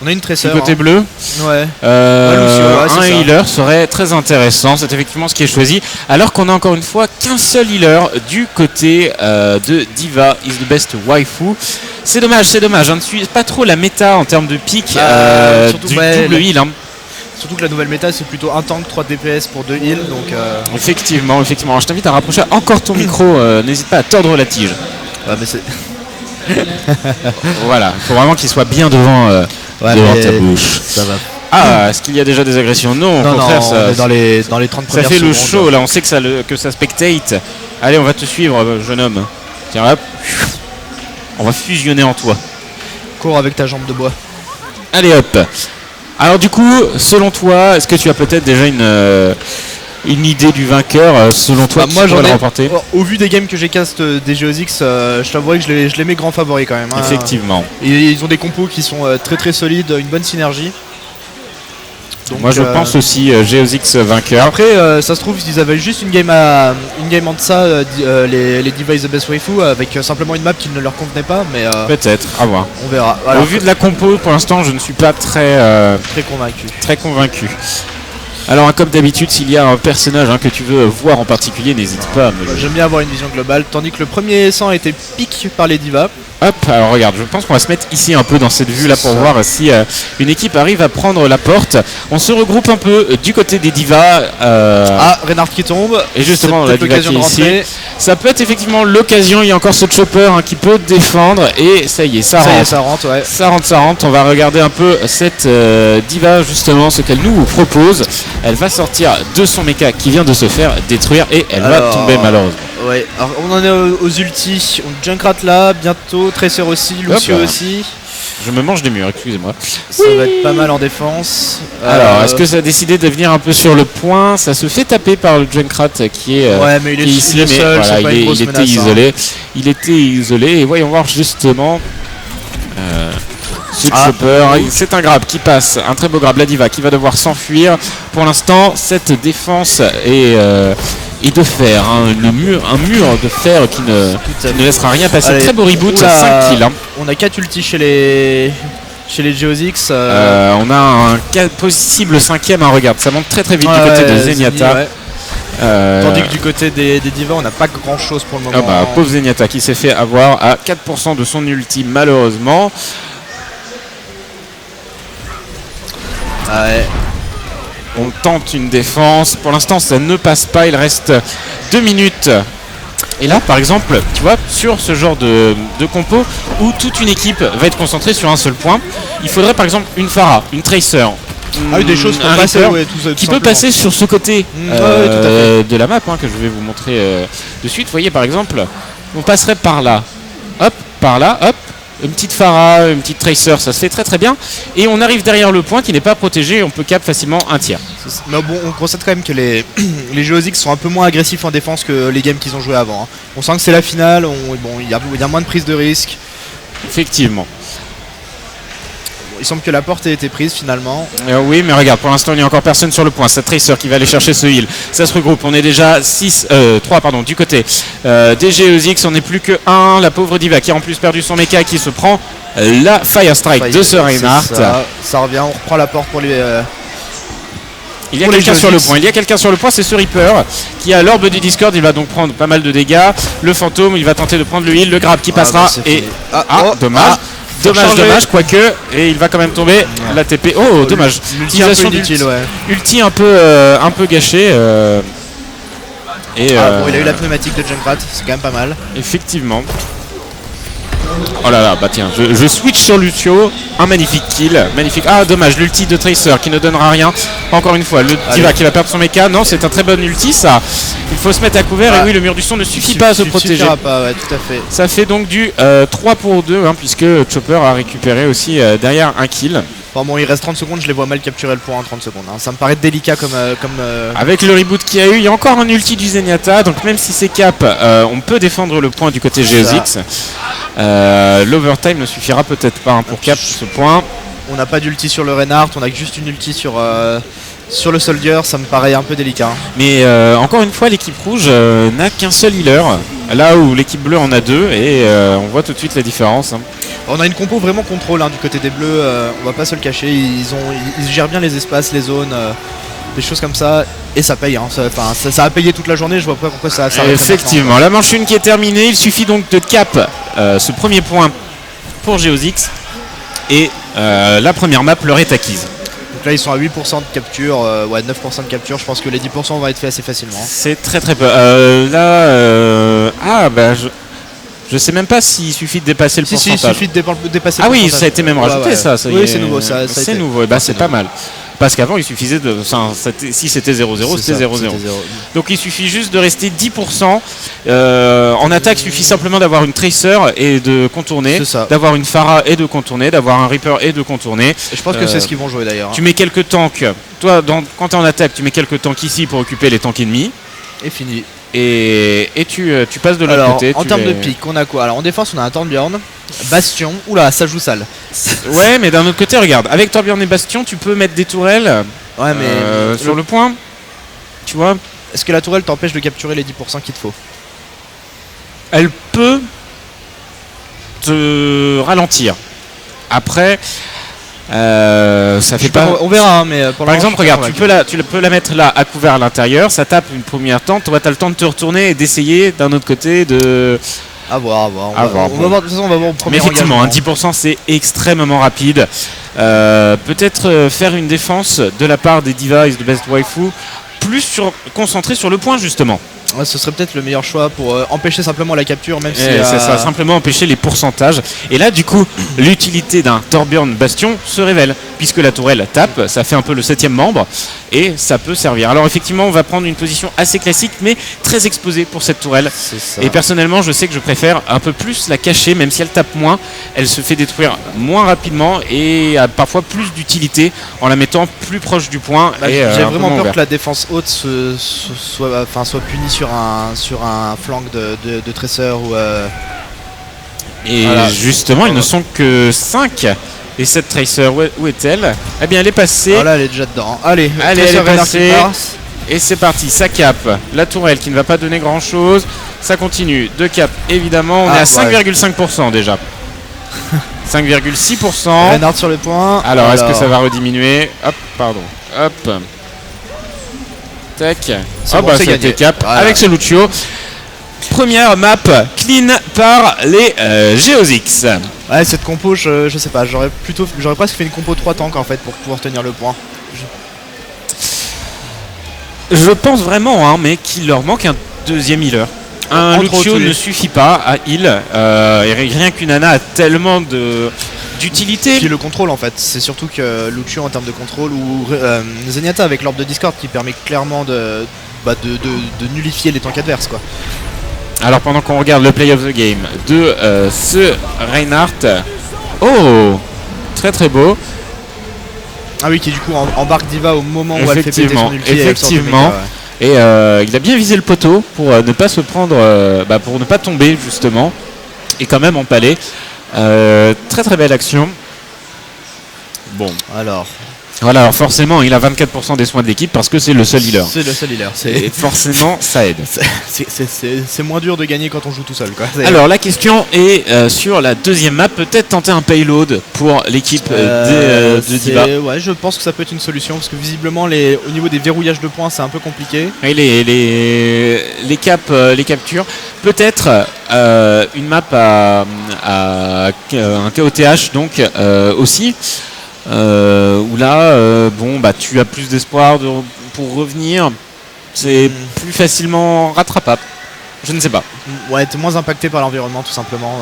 On a une Du Tracer. côté bleu, Ouais. Lucio, ouais, c'est un ça. healer serait très intéressant. C'est effectivement ce qui est choisi. Alors qu'on a encore une fois qu'un seul healer du côté de Diva is the best waifu. C'est dommage. Je ne suis pas trop la méta en termes de pick surtout, du ouais, double heal. Hein. Surtout que la nouvelle méta, c'est plutôt un tank, 3 DPS pour 2 heals. Donc, Effectivement. Alors, je t'invite à rapprocher encore ton micro. N'hésite pas à tordre la tige. ouais, mais c'est. Voilà. Il faut vraiment qu'il soit bien devant, devant ta bouche. Ça va. Ah, est-ce qu'il y a déjà des agressions? Non, au Non, contraire, non, ça, on est dans les 30 ça premières fait le secondes. show. Là, on sait que ça spectate. Allez, on va te suivre, jeune homme. Tiens, hop. On va fusionner en toi. Cours avec ta jambe de bois. Allez, hop. Alors, du coup, selon toi, est-ce que tu as peut-être déjà une idée du vainqueur, selon toi, qui moi, pourrait j'en le ai. remporter? Au vu des games que j'ai cast des GeoZix, je t'avouerai que je les mets grands favoris quand même. Hein. Effectivement. Et ils ont des compos qui sont très très solides, une bonne synergie. Donc, Moi, je pense aussi GeoZix vainqueur. Après, ça se trouve, ils avaient juste une game en deçà, les Diva is the best waifu, avec simplement une map qui ne leur convenait pas, mais Peut-être, à voir. on verra. Au Alors, vu de la compo, pour l'instant, je ne suis pas très très convaincu. convaincu. Alors, comme d'habitude, s'il y a un personnage que tu veux voir en particulier, n'hésite pas à me le... J'aime bien avoir une vision globale, tandis que le premier 100 a été pick par les Divas. Hop, alors regarde, je pense qu'on va se mettre ici un peu dans cette vue là pour Ça. voir si une équipe arrive à prendre la porte. On se regroupe un peu du côté des Divas. Reinhardt qui tombe. Et justement, c'est la peut-être Diva l'occasion qui de est rentrer. Ça peut être effectivement l'occasion. Il y a encore ce chopper qui peut défendre. Et ça y est, ça Ça y est, rentre. ça rentre, ouais. Ça rentre. On va regarder un peu cette Diva, justement, ce qu'elle nous propose. Elle va sortir de son mecha qui vient de se faire détruire et elle va Alors, tomber malheureusement. Ouais, alors on en est aux ultis. On Junkrat là, bientôt. Tracer aussi, Lucio Hop. aussi. Je me mange des murs, excusez-moi. Ça va être pas mal en défense. Alors, est-ce que ça a décidé de venir un peu sur le point? Ça se fait taper par le Junkrat qui est, Ouais, mais il est, qui est ici, il est mais seul, voilà, c'est pas une grosse il était menace. isolé. Il était isolé et voyons voir justement ce Ah. chopper. C'est un grab qui passe, un très beau grab. La Diva qui va devoir s'enfuir. Pour l'instant, cette défense est et de fer, hein, un mur de fer qui ne laissera rien passer. Allez. Très beau reboot, Oula. 5 kills. Hein. On a 4 ultis chez les Geozix. On a un possible 5ème, hein, regarde, ça monte très vite du côté de Zenyatta. ouais. Tandis que du côté des divas, on n'a pas grand chose pour le moment. Pauvre Zenyatta qui s'est fait avoir à 4% de son ulti malheureusement. Ouais. On tente une défense. Pour l'instant, ça ne passe pas. Il reste 2 minutes. Et là, par exemple, tu vois, sur ce genre de compo où toute une équipe va être concentrée sur un seul point, il faudrait par exemple une Pharah, une Tracer. Des choses un pour passer, Reaper ouais, tout qui peut simplement. passer sur ce côté tout à fait. de la map hein, que je vais vous montrer de suite. Vous voyez, par exemple, on passerait par là, hop, par là, hop. Une petite Pharah, une petite Tracer, ça se fait très bien. Et on arrive derrière le point qui n'est pas protégé et on peut cap facilement un tiers. Mais bon, on constate quand même que les Geozix sont un peu moins agressifs en défense que les games qu'ils ont joué avant. Hein. On sent que c'est la finale, il y a moins de prise de risque. Effectivement. Il semble que la porte ait été prise finalement. Oui, mais regarde, pour l'instant, il n'y a encore personne sur le point. C'est Tracer qui va aller chercher ce heal. Ça se regroupe. On est déjà 3 du côté des Geozix. On n'est plus que 1. La pauvre Diva qui a en plus perdu son mecha qui se prend la Fire Strike de ce Reinhardt. Ça revient, on reprend la porte pour les. Il y a pour les quelqu'un sur le Geozix. point. Il y a quelqu'un sur le point, c'est ce Reaper qui a l'orbe du Discord. Il va donc prendre pas mal de dégâts. Le fantôme, il va tenter de prendre le heal. Le grab qui passera. C'est Et fini. dommage. changer. Dommage, quoique. Et il va quand même tomber. La TP. Oh, dommage. L'ulti un peu Utilisation inutile, d'ulti. ouais. Ulti un peu gâché. Il a eu la pneumatique de Junkrat, c'est quand même pas mal. Effectivement. Oh là là, bah tiens, je switch sur Lucio. Un magnifique kill. Magnifique. Ah, dommage, l'ulti de Tracer qui ne donnera rien. Encore une fois, le Diva qui va perdre son mecha. Non, c'est un très bon ulti ça. Il faut se mettre à couvert. Et oui, le mur du son ne suffit pas à se protéger. Suffira pas, ouais, tout à fait. Ça fait donc du 3 pour 2, hein, puisque Chopper a récupéré aussi derrière un kill. Bon, il reste 30 secondes, je les vois mal capturer le point en 30 secondes. Hein. Ça me paraît délicat comme. Avec le reboot qu'il y a eu, il y a encore un ulti du Zenyatta. Donc même si c'est cap, on peut défendre le point du côté Geozix. L'overtime ne suffira peut-être pas hein, pour cap ce point. On n'a pas d'ulti sur le Reinhardt, on a juste une ulti sur le Soldier, ça me paraît un peu délicat. Hein. Mais encore une fois, l'équipe rouge n'a qu'un seul healer, là où l'équipe bleue en a deux, et on voit tout de suite la différence. Hein. On a une compo vraiment contrôle hein, du côté des bleus, on va pas se le cacher, ils gèrent bien les espaces, les zones, des choses comme ça, et ça paye. Hein. Ça a payé toute la journée, je vois pas pourquoi ça arrête. Effectivement, la manche 1 qui est terminée, il suffit donc de cap ce premier point pour Geozix, et la première map leur est acquise. Donc là ils sont à 8% de capture, 9% de capture, je pense que les 10% vont être faits assez facilement. C'est très peu. Je sais même pas s'il suffit de dépasser le pourcentage. Si, il suffit de dépasser le pourcentage. Oui, ça a été même rajouté ouais. ça. Oui, c'est nouveau. C'est nouveau, bah, c'est pas mal. Parce qu'avant il suffisait de. Si c'était 0-0, c'était 0-0. Donc il suffit juste de rester 10%. En attaque, il suffit simplement d'avoir une Tracer et de contourner. D'avoir une Pharah et de contourner. D'avoir un Reaper et de contourner. Et je pense que c'est ce qu'ils vont jouer d'ailleurs. Tu mets quelques tanks. Toi, quand tu es en attaque, tu mets quelques tanks ici pour occuper les tanks ennemis. Et fini. Et tu passes de l'autre côté. En termes de pick, on a quoi? Alors en défense, on a un Torbjorn, Bastion. Oula, ça joue sale. Ouais, mais d'un autre côté, regarde, avec Torbjorn et Bastion, tu peux mettre des tourelles sur le point. Tu vois? Est-ce que la tourelle t'empêche de capturer les 10% qu'il te faut? Elle peut te ralentir. Après, ça fait pas. On verra, hein, mais par exemple, regarde, tu peux la mettre là à couvert à l'intérieur, ça tape une première tente, toi t'as le temps de te retourner et d'essayer d'un autre côté de. À voir. On va voir, de toute façon, on va voir au premier. Mais effectivement, 10% c'est extrêmement rapide. Peut-être faire une défense de la part des devices de Best Waifu plus concentré sur le point justement. Ouais, ce serait peut-être le meilleur choix pour empêcher simplement la capture, même si. C'est ça, simplement empêcher les pourcentages. Et là, du coup, l'utilité d'un Torbjorn Bastion se révèle, puisque la tourelle tape, ça fait un peu le 7ème membre, et ça peut servir. Alors effectivement, on va prendre une position assez classique, mais très exposée pour cette tourelle. Et personnellement, je sais que je préfère un peu plus la cacher, même si elle tape moins, elle se fait détruire moins rapidement et a parfois plus d'utilité en la mettant plus proche du point. J'ai vraiment peur que la défense haute soit punie sur un flanc de Tracer ou et voilà. Justement ils ne sont que 5 et cette Tracer où est-elle? Eh bien elle est passée. Voilà, elle est déjà dedans. Allez, elle est passée. Et c'est parti, ça cap. La tourelle qui ne va pas donner grand chose. Ça continue. 2 cap, évidemment. On est à 5,5% déjà. 5,6%. Reinhardt sur le point. Alors, est-ce que ça va rediminuer? Hop, pardon. Hop. Tac. C'est Oh, bon, bah, c'est c'était gagné. cap Voilà. avec ce Lucio. Première map clean par les Geozix. Ouais, cette compo, je sais pas, j'aurais presque fait une compo 3 tanks en fait pour pouvoir tenir le point. Je pense vraiment, hein, mais qu'il leur manque un deuxième healer. Un Entre Lucio autres, oui. ne suffit pas à heal. Et rien qu'une Ana a tellement d'utilité. Puis le contrôle en fait, c'est surtout que Lucio en termes de contrôle ou Zenyatta avec l'orbe de Discord qui permet clairement de nullifier les tanks adverses quoi. Alors pendant qu'on regarde le play of the game de ce Reinhardt. Oh, très très beau. Ah oui, qui du coup embarque Diva au moment où elle fait péter son ulti. Effectivement. Et il a bien visé le poteau pour ne pas se prendre, pour ne pas tomber justement. Et quand même empaler. Très très belle action. Bon. Voilà, alors forcément il a 24% des soins de l'équipe parce que c'est le seul healer. C'est le seul healer. Et forcément ça aide. C'est moins dur de gagner quand on joue tout seul quoi. Alors la question est sur la deuxième map, peut-être tenter un payload pour l'équipe de Diva. Ouais, je pense que ça peut être une solution parce que visiblement au niveau des verrouillages de points c'est un peu compliqué. Et les captures. Peut-être une map à un KOTH donc aussi. Où là, tu as plus d'espoir pour revenir. C'est plus facilement rattrapable. Je ne sais pas. Ouais, t'es moins impacté par l'environnement tout simplement.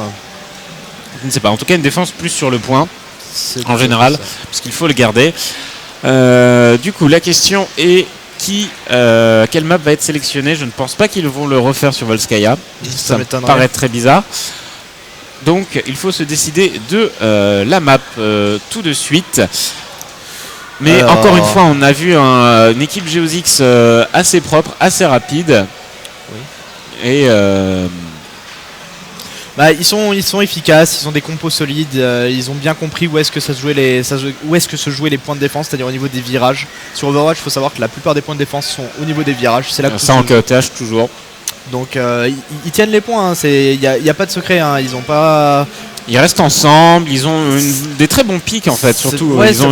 Je ne sais pas. En tout cas, une défense plus sur le point en C'est général, ça. parce qu'il faut le garder. Du coup, la question est quelle map va être sélectionnée? Je ne pense pas qu'ils vont le refaire sur Volskaya. Ça me m'étonnerait. paraît très bizarre. Donc il faut se décider de la map tout de suite. Mais Alors... encore une fois, on a vu une équipe Geozix assez propre, assez rapide. Oui. Et ils sont efficaces, ils ont des compos solides, ils ont bien compris où est-ce que se jouaient les points de défense, c'est-à-dire au niveau des virages. Sur Overwatch, il faut savoir que la plupart des points de défense sont au niveau des virages. C'est là que ça en KOTH toujours. Donc ils tiennent les points, il n'y a pas de secret, hein, ils ont pas... Ils restent ensemble, ils ont des très bons pics en fait, surtout ils ont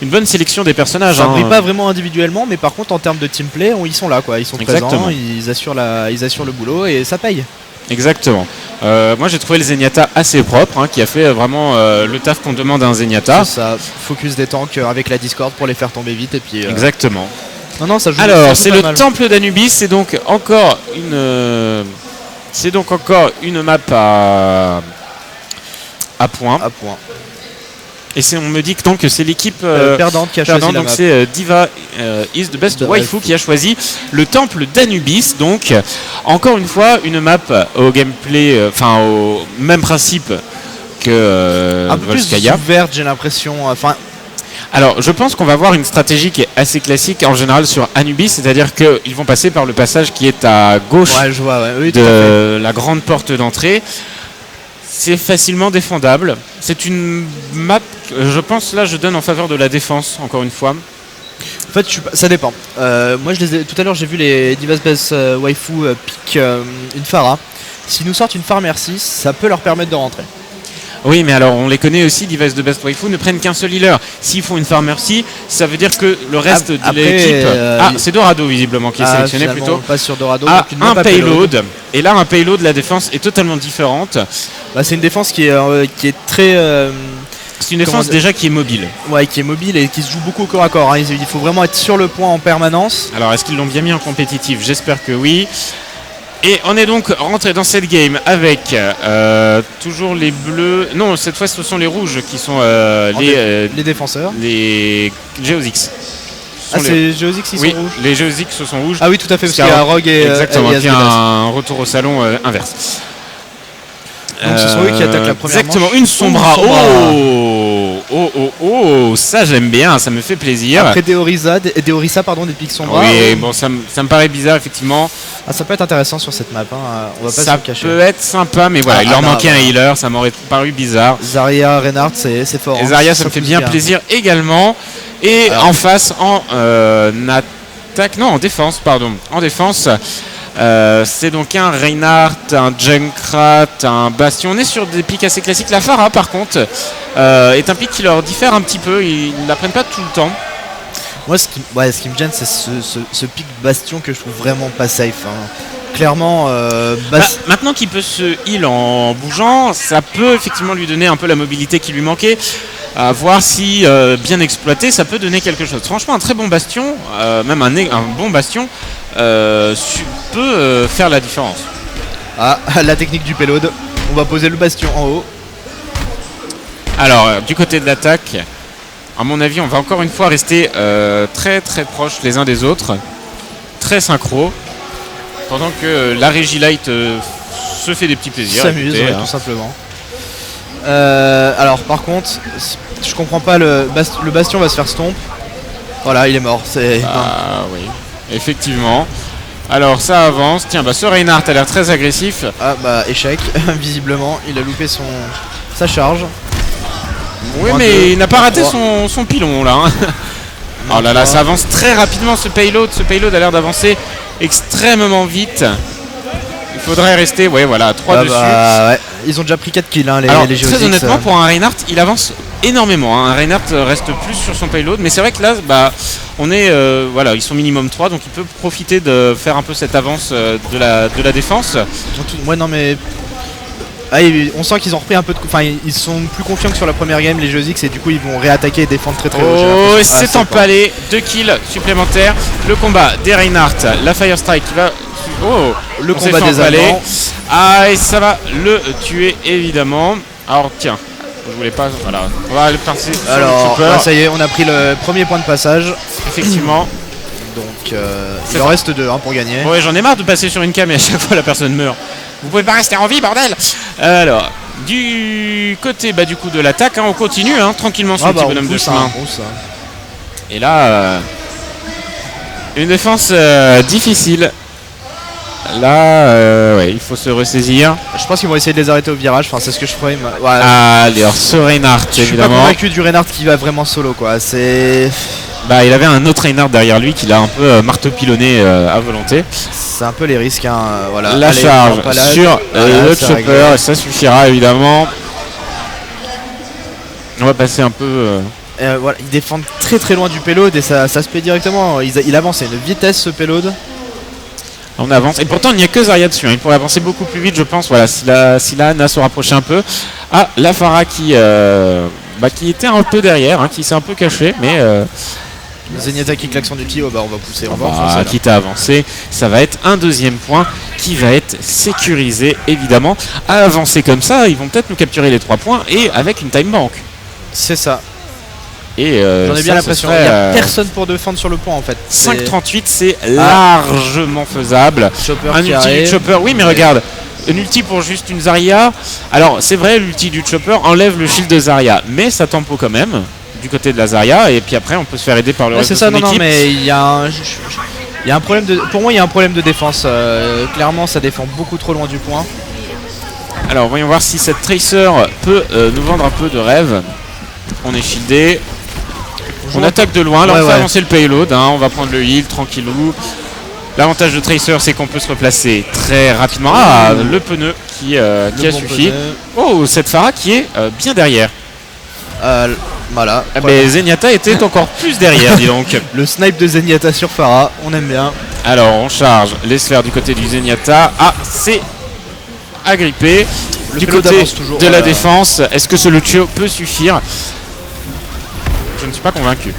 une bonne sélection des personnages. Ça brille pas vraiment individuellement, mais par contre en termes de team play, ils sont là quoi, ils sont présents, ils assurent le boulot et ça paye. Exactement. Moi j'ai trouvé le Zenyatta assez propre, hein, qui a fait vraiment le taf qu'on demande à un Zenyatta. C'est ça, focus des tanks avec la Discord pour les faire tomber vite et puis... Exactement. Non, ça joue. Alors, c'est le temple d'Anubis, c'est donc encore une map à points. À point. Et on me dit que c'est l'équipe perdante qui a choisi la donc map. c'est Diva is the best waifu qui a choisi le temple d'Anubis. Donc encore une fois une map au gameplay, au même principe que un peu plus Volskaya. ouverte, j'ai l'impression. Alors, je pense qu'on va voir une stratégie qui est assez classique en général sur Anubis, c'est-à-dire qu'ils vont passer par le passage qui est à gauche de la grande porte d'entrée. C'est facilement défendable. C'est une map, je pense, là, je donne en faveur de la défense, encore une fois. En fait, ça dépend. Moi, tout à l'heure, j'ai vu les Divas Best Waifu pick une Pharah. S'ils nous sortent une Farmer 6, ça peut leur permettre de rentrer. Oui, mais alors on les connaît aussi, Device de Best Waifu ne prennent qu'un seul healer. S'ils font une Farmer C, ça veut dire que le reste de l'équipe. C'est Dorado visiblement qui est sélectionné plutôt. Pas sur Dorado. Donc un payload. Et là, un payload, la défense est totalement différente. C'est une défense qui est très. C'est une défense déjà qui est mobile. Ouais, qui est mobile et qui se joue beaucoup au corps à corps. Hein. Il faut vraiment être sur le point en permanence. Alors, est-ce qu'ils l'ont bien mis en compétitif? J'espère que oui. Et on est donc rentré dans cette game avec toujours les bleus. Non, cette fois ce sont les rouges qui sont les défenseurs. Les Geozix. C'est Geozix qui sont rouges. Les Geozix ce sont rouges. Ah oui, tout à fait, parce qu'il y a Rogue et exactement, qui a un retour au salon inverse. Donc ce sont eux qui attaquent la première exactement, manche. une Sombra. Oh, ça j'aime bien, ça me fait plaisir. Après Deorisa, des pics Sombra. Oui, bon, ça me paraît bizarre effectivement. Ça peut être intéressant sur cette map, hein. On va pas se le cacher. Ça peut être sympa, mais voilà, il leur manquait un healer, ça m'aurait paru bizarre. Zarya, Reinhardt, c'est fort. Et Zarya, ça me fait bien plaisir également. Et en face, en attaque. Non, en défense, pardon. En défense, c'est donc un Reinhardt, un Junkrat, un Bastion. On est sur des pics assez classiques. La Pharah, par contre, est un pic qui leur diffère un petit peu. Ils ne la prennent pas tout le temps. Moi, ce qui me gêne, c'est ce pic Bastion que je trouve vraiment pas safe. Hein. Clairement, Maintenant qu'il peut se heal en bougeant, ça peut effectivement lui donner un peu la mobilité qui lui manquait. À voir si bien exploité, ça peut donner quelque chose. Franchement, un très bon Bastion, même un bon Bastion, peut faire la différence. Ah, la technique du payload. On va poser le Bastion en haut. Alors, du côté de l'attaque, à mon avis, on va encore une fois rester très très proches les uns des autres, très synchro, pendant que la Régie Light se fait des petits plaisirs. S'amuse, écoutez, ouais, tout simplement. Alors, par contre, je comprends pas, le Bastion va se faire stomp. Voilà, il est mort. Ah oui, effectivement. Alors ça avance. Tiens, ce Reinhardt a l'air très agressif. Ah bah échec, visiblement, il a loupé sa charge. Oui, Moins mais deux, il n'a pas raté trois. son pilon là. Hein. Oh là là, ça avance très rapidement ce payload. Ce payload a l'air d'avancer extrêmement vite. Il faudrait rester, ouais, voilà, 3 dessus. Ouais. Ils ont déjà pris 4 kills, hein, Alors, les très Geosix, honnêtement, pour un Reinhardt, il avance énormément. Hein. Un Reinhardt reste plus sur son payload, mais c'est vrai que là, on est, voilà, ils sont minimum 3, donc il peut profiter de faire un peu cette avance de la défense. Ouais, non mais. Ah, on sent qu'ils ont repris un peu de. Enfin, ils sont plus confiants que sur la première game, les Geosix, et du coup, ils vont réattaquer et défendre très très haut. Oh, c'est empalé, 2 kills supplémentaires. Le combat des Reinhardt, la Fire Strike qui va. Oh, le on combat s'est fait des empaler. Allemands. Ah, et ça va le tuer évidemment. Alors, tiens, je voulais pas. Voilà, on va aller passer sur Alors, le chopper. là, ça y est, on a pris le premier point de passage. Effectivement. Donc, il en reste 2 pour gagner. Ouais, j'en ai marre de passer sur une cam et à chaque fois la personne meurt. Vous pouvez pas rester en vie, bordel. Alors, du côté du coup de l'attaque, on continue tranquillement sur le petit bonhomme de chemin. Et là, une défense difficile. Là, ouais, il faut se ressaisir. Je pense qu'ils vont essayer de les arrêter au virage. Enfin, c'est ce que je ferais. Ouais. Alors, ce Reinhardt, Je suis pas évidemment. convaincu du Reinhardt qui va vraiment solo, quoi. C'est. Il avait un autre Reinhardt derrière lui qui l'a un peu marteau-pilonné à volonté. C'est un peu les risques, hein. Voilà. La Allez, charge empalade. sur Voilà, le c'est chopper, réglé. ça suffira évidemment. On va passer un peu. Voilà, ils défendent très très loin du payload et ça se paie directement. Il avance à une vitesse, ce payload. On avance. Et pourtant, il n'y a que Zarya dessus. Il pourrait avancer beaucoup plus vite, je pense. Voilà, si la Ana se rapprochait un peu. Ah, la Pharah qui était un peu derrière, qui s'est un peu caché, mais. Zenyatta qui claque son ulti. On va pousser. On va enfoncer, là. Quitte à avancer, ça va être un deuxième point qui va être sécurisé, évidemment. À avancer comme ça, ils vont peut-être nous capturer les 3 points et avec une time bank. C'est ça. Et j'en ai bien l'impression. Il n'y a personne pour défendre sur le point en fait. 5.38, c'est largement faisable. Chopper Un qui ulti arrive. du Chopper, oui, mais regarde. Un ulti pour juste une Zarya. Alors, c'est vrai, l'ulti du Chopper enlève le shield de Zarya, mais ça tempo quand même du côté de la Zarya. Et puis après, on peut se faire aider par le reste C'est de ça, son non, équipe. mais il y a un problème de. Pour moi, il y a un problème de défense. Clairement, ça défend beaucoup trop loin du point. Alors, voyons voir si cette Tracer peut nous vendre un peu de rêve. On est shieldé. On attaque de loin, là on fait avancer le payload, on va prendre le heal tranquillou. L'avantage de Tracer, c'est qu'on peut se replacer très rapidement. Ah, le pneu qui a suffi. Pneu. Oh, cette Pharah qui est bien derrière. Voilà. Mais Zenyatta était encore plus derrière, dis donc. Le snipe de Zenyatta sur Pharah, on aime bien. Alors, on charge les sphères du côté du Zenyatta. Ah, c'est agrippé. Du côté toujours, de la défense, est-ce que ce Lucio peut suffire? Je ne suis pas convaincu.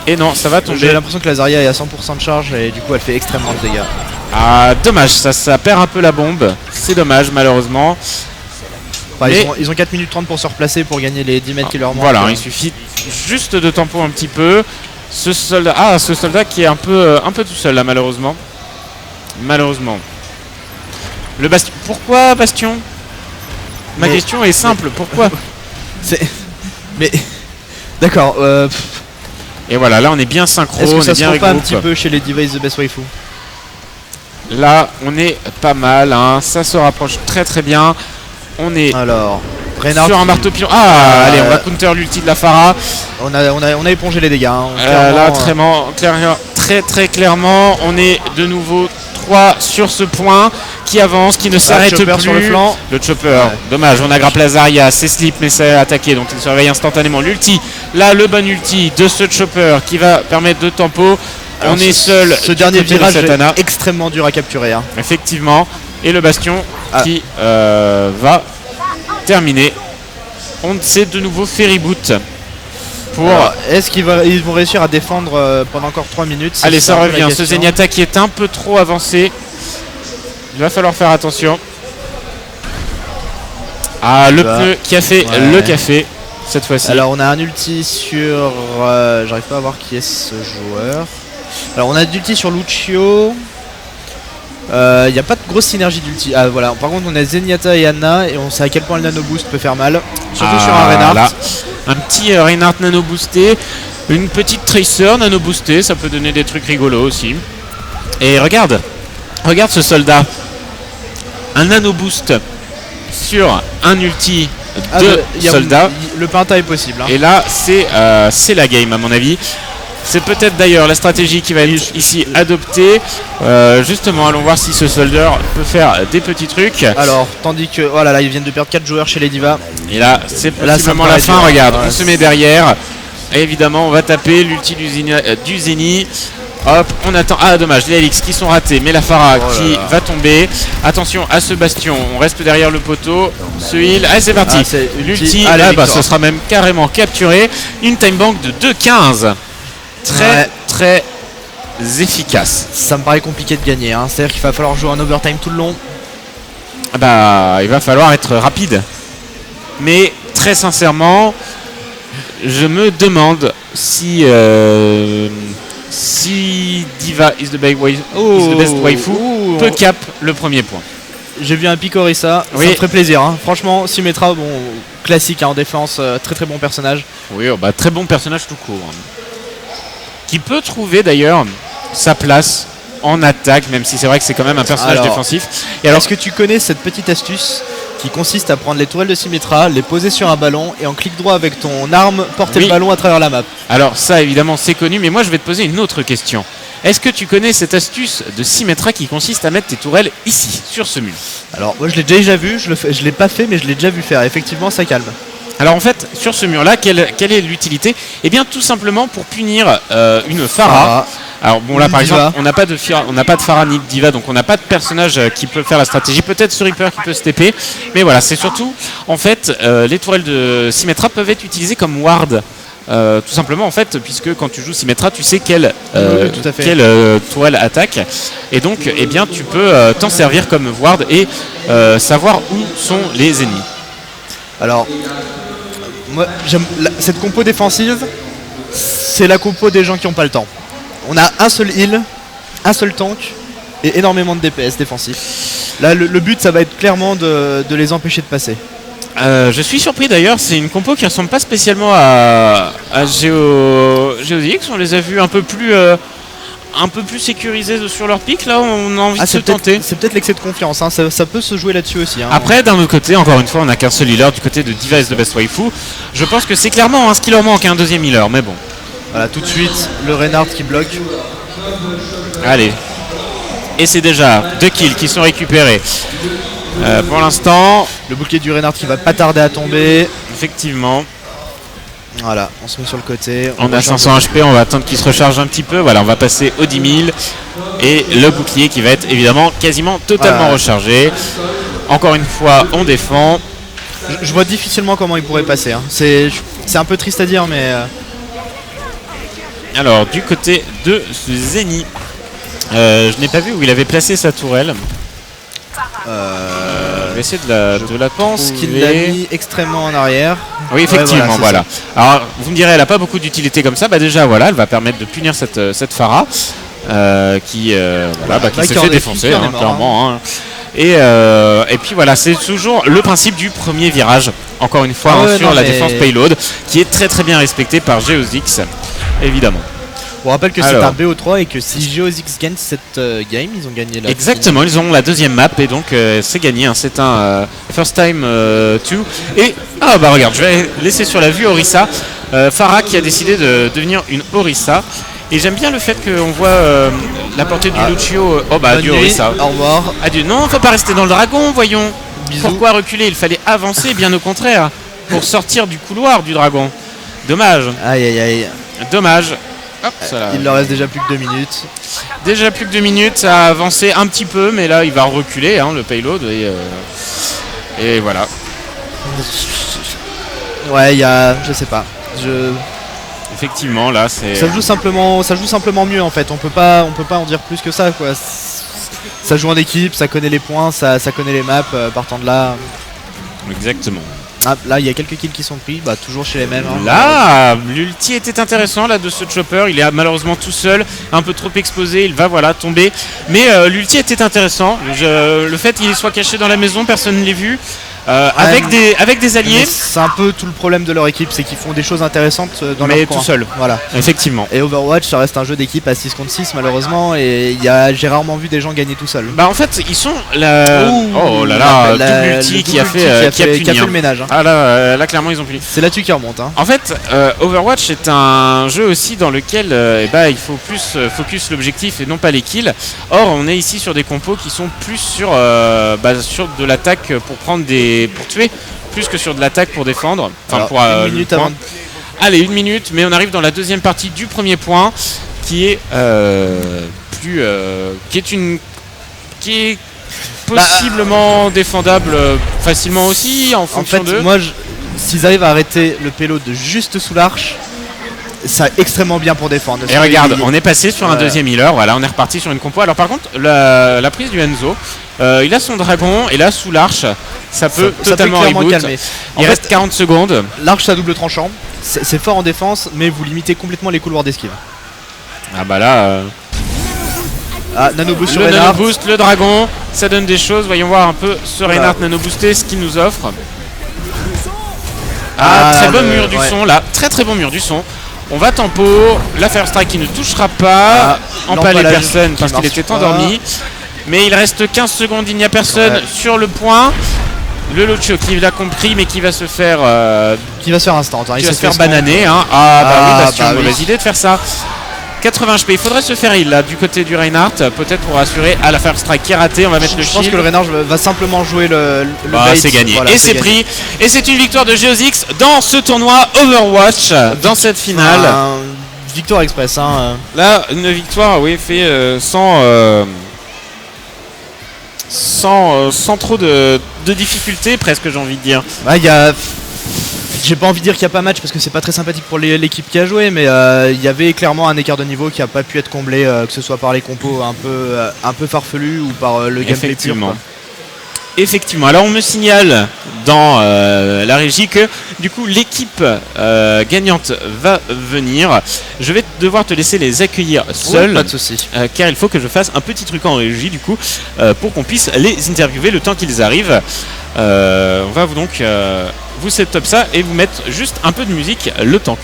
Et non, ça va tomber. J'ai l'impression que la Zarya est à 100% de charge et du coup elle fait extrêmement de dégâts. Ah, dommage, ça perd un peu la bombe. C'est dommage, malheureusement. Enfin, ils ont 4 minutes 30 pour se replacer pour gagner les 10 mètres qui leur manquent. Voilà, il suffit juste de tempo un petit peu. Ce soldat qui est un peu tout seul là, malheureusement. Malheureusement. Le Bastion. Pourquoi Bastion? Ma question est simple, pourquoi? Mais. D'accord. Et voilà, là on est bien synchro, Est-ce que on ça est se bien rend pas un regroupe. petit peu chez les devices de Best Waifu? Là, on est pas mal, ça se rapproche très très bien. On est Alors, Reinhardt sur un marteau pilon. Ah, allez, on va counter l'ulti de la Pharah. On a épongé les dégâts. Hein. Là, très clairement, on est de nouveau 3 sur ce point qui avance, qui ne s'arrête Chopper plus. sur le flanc. Le chopper, dommage, on a grappé Azaria, c'est slip mais c'est attaqué, donc il se réveille instantanément. L'ulti, là le bon ulti de ce chopper qui va permettre de tempo. Alors, on est seul. Ce dernier virage Satana. est extrêmement dur à capturer. Hein. Effectivement. Et le bastion qui va terminer. On s'est de nouveau fait reboot. Est-ce qu'ils vont réussir à défendre pendant encore 3 minutes? Allez, ça revient. Ce Zenyatta qui est un peu trop avancé. Il va falloir faire attention. Ah, le pneu qui a fait le café cette fois-ci. Alors, on a un ulti sur. J'arrive pas à voir qui est ce joueur. Alors, on a d'ulti sur Lucio. Il n'y a pas de grosse synergie d'ulti. Ah, voilà. Par contre, on a Zenyatta et Anna. Et on sait à quel point le nano boost peut faire mal. Surtout sur un Reinhardt. Là. Un petit Reinhardt nano boosté. Une petite Tracer nano boostée. Ça peut donner des trucs rigolos aussi. Et regarde ce soldat. Un nano boost sur un ulti de soldat. Le Penta est possible. Hein. Et là, c'est la game à mon avis. C'est peut-être d'ailleurs la stratégie qui va être ici adoptée. Justement, allons voir si ce soldat peut faire des petits trucs. Alors, tandis que, oh là là, ils viennent de perdre 4 joueurs chez les Divas. Et là, c'est possiblement la fin. Regarde, on se met derrière. Et évidemment, on va taper l'ulti du Zeni. Hop, on attend. Ah, dommage, les Helix qui sont ratés. Mais la Pharah qui va tomber. Attention à ce bastion. On reste derrière le poteau. Ce heal. Allez, c'est parti. L'ulti, ce sera même carrément capturé. Une time bank de 2-15. Très efficace. Ça me paraît compliqué de gagner. Hein. C'est-à-dire qu'il va falloir jouer en overtime tout le long. Bah, il va falloir être rapide. Mais très sincèrement, je me demande si Diva is the best waifu peut cap le premier point. J'ai vu un Picorissa, ça me ferait plaisir. Hein. Franchement, Symmetra, bon, classique hein, en défense, très bon personnage. Oui, très bon personnage tout court. Hein. Qui peut trouver d'ailleurs sa place en attaque, même si c'est vrai que c'est quand même un personnage défensif. Et alors, est-ce que tu connais cette petite astuce qui consiste à prendre les tourelles de Symmetra, les poser sur un ballon et en clic droit avec ton arme, porter le ballon à travers la map? Alors ça évidemment c'est connu, mais moi je vais te poser une autre question. Est-ce que tu connais cette astuce de Symmetra qui consiste à mettre tes tourelles ici, sur ce mur? Alors moi je l'ai déjà vu, je l'ai pas fait mais je l'ai déjà vu faire, effectivement ça calme. Alors en fait, sur ce mur-là, quelle est l'utilité? Eh bien tout simplement pour punir une Pharah. Alors bon là par exemple, on n'a pas de Pharah ni de Diva, donc on n'a pas de personnage qui peut faire la stratégie. Peut-être ce Reaper qui peut se TP, mais voilà, c'est surtout en fait les tourelles de Symmetra peuvent être utilisées comme ward. Tout simplement en fait, puisque quand tu joues Symmetra, tu sais quelle tourelle attaque, et donc eh bien tu peux t'en servir comme ward et savoir où sont les ennemis. Alors moi j'aime cette compo défensive, c'est la compo des gens qui n'ont pas le temps. On a un seul heal, un seul tank et énormément de DPS défensif. Là le but ça va être clairement de les empêcher de passer. Je suis surpris d'ailleurs, c'est une compo qui ressemble pas spécialement à GeoZX. On les a vus un peu plus sécurisés sur leur pic. Là on a envie de se tenter. C'est peut-être l'excès de confiance, hein. ça peut se jouer là-dessus aussi. Hein. Après d'un autre côté, encore une fois, on n'a qu'un seul healer du côté de Diva is the best waifu. Je pense que c'est clairement ce qui leur manque, un deuxième healer, mais bon. Voilà, tout de suite le Reinhardt qui bloque. Allez. Et c'est déjà 2 kills qui sont récupérés. Pour l'instant, le bouclier du Reinhardt qui va pas tarder à tomber. Effectivement. Voilà, on se met sur le côté. On a 500 HP, on va attendre qu'il se recharge un petit peu. Voilà, on va passer aux 10 000. Et le bouclier qui va être évidemment quasiment totalement rechargé. Encore une fois, on défend. Je vois difficilement comment il pourrait passer. Hein. C'est un peu triste à dire, mais... Alors, du côté de Zeni, je n'ai pas vu où il avait placé sa tourelle. Je vais essayer de la pense qu'il l'a mis extrêmement en arrière. Oui, effectivement, voilà. Alors, vous me direz, elle n'a pas beaucoup d'utilité comme ça. Bah déjà, voilà, elle va permettre de punir cette Pharah qui s'est fait défoncer, clairement. Hein. Et puis voilà, c'est toujours le principe du premier virage, encore une fois, sur la défense payload, qui est très très bien respecté par GeoZix, évidemment. On rappelle que c'est Alors. un BO3 et que si Geozix gagne cette game, ils ont gagné la Exactement, ils ont la deuxième map et donc c'est gagné. Hein. C'est un first time 2. Et ah bah regarde, je vais laisser sur la vue Orisa. Farah qui a décidé de devenir une Orisa. Et j'aime bien le fait qu'on voit la portée du Lucio. Oh bah Bonne du nuit, Orisa. au revoir. Adieu. Non, faut pas rester dans le dragon, voyons. Bisous. Pourquoi reculer? Il fallait avancer, bien au contraire, pour sortir du couloir du dragon. Dommage, Aïe aïe aïe. dommage. Hop, ça là. Il leur reste déjà plus que 2 minutes. Déjà plus que 2 minutes, ça a avancé un petit peu, mais là il va reculer hein, le payload et voilà. Ouais, il y a. Je sais pas. Effectivement, là c'est. Ça joue simplement mieux en fait. On peut pas en dire plus que ça quoi. Ça joue en équipe, ça connaît les points, ça connaît les maps. Partant de là. Exactement. Ah, là, il y a quelques kills qui sont pris. Bah, toujours chez les mêmes. Hein. Là, l'ulti était intéressant là de ce chopper. Il est malheureusement tout seul, un peu trop exposé. Il va voilà tomber. Mais l'ulti était intéressant. Le fait qu'il soit caché dans la maison, personne ne l'a vu. Avec des Mais alliés. c'est un peu tout le problème de leur équipe, c'est qu'ils font des choses intéressantes dans Mais leur tout coin. seul. Voilà. Effectivement. Et Overwatch, ça reste un jeu d'équipe à 6 contre 6 malheureusement. Et j'ai rarement vu des gens gagner tout seuls. Bah en fait ils sont la. Oh là là, double ulti qui a fait le ménage. Hein. Ah là clairement ils ont puni. C'est là-dessus qui remonte. Hein. En fait, Overwatch est un jeu aussi dans lequel il faut plus focus l'objectif et non pas les kills. Or, on est ici sur des compos qui sont plus sur de l'attaque pour tuer, plus que sur de l'attaque pour défendre. Enfin, Alors, pour une minute le point. avant. Allez, 1 minute, mais on arrive dans la deuxième partie du premier point, qui est qui est possiblement défendable facilement aussi en En fonction fait, de. moi, s'ils arrivent à arrêter le payload de juste sous l'arche, ça extrêmement bien pour défendre. Et regarde, on est passé sur un Ouais. deuxième healer, voilà, on est reparti sur une compo. Alors par contre, la prise du Enzo, il a son dragon et là sous l'arche, ça peut totalement clairement reboot. calmer. En Il fait, reste 40 secondes. l'arche, c'est à double tranchant. C'est fort en défense, mais vous limitez complètement les couloirs d'esquive. Ah bah là, Ah, nano boost sur le nano Reinhardt. boost, le dragon, ça donne des choses. Voyons voir un peu ce Voilà. Reinhardt nano boosté, ce qu'il nous offre. Ah, Très bon le- mur du ouais. son là, très bon mur du son. On va tempo, la Fire Strike qui ne touchera pas, empaler l'empalage personne qui parce qu'il marche était pas. endormi. Mais il reste 15 secondes, il n'y a personne Ouais. sur le point. Le Lucio qui l'a compris mais qui va se faire, Qui va se faire instant. Hein. qui Il va s'est se faire fait bananer. Hein. Ah bah oui, Bastion, bah oui. mauvaise idée de faire ça. 80 HP, il faudrait se faire heal là du côté du Reinhardt, peut-être pour assurer à la Fire Strike qui est ratée. On va mettre le Je pense shield. que le Reinhardt va simplement jouer le Bah, bait. c'est gagné. Voilà, Et c'est gagné. pris. Et c'est une victoire de Geozix dans ce tournoi Overwatch, dans cette finale. Victoire express. Hein. Là, une victoire, oui, fait sans trop de difficultés, presque, j'ai envie de dire. Ouais, j'ai pas envie de dire qu'il n'y a pas match parce que c'est pas très sympathique pour l'équipe qui a joué, mais il y avait clairement un écart de niveau qui a pas pu être comblé, que ce soit par les compos un peu farfelus ou par le gameplay pur. Effectivement. Quoi. Effectivement. Alors, on me signale dans la régie que, du coup, l'équipe gagnante va venir. Je vais devoir te laisser les accueillir seuls. Ouais, pas de soucis. Car il faut que je fasse un petit truc en régie du coup pour qu'on puisse les interviewer le temps qu'ils arrivent. On va donc vous setup ça et vous mettre juste un peu de musique le temps que.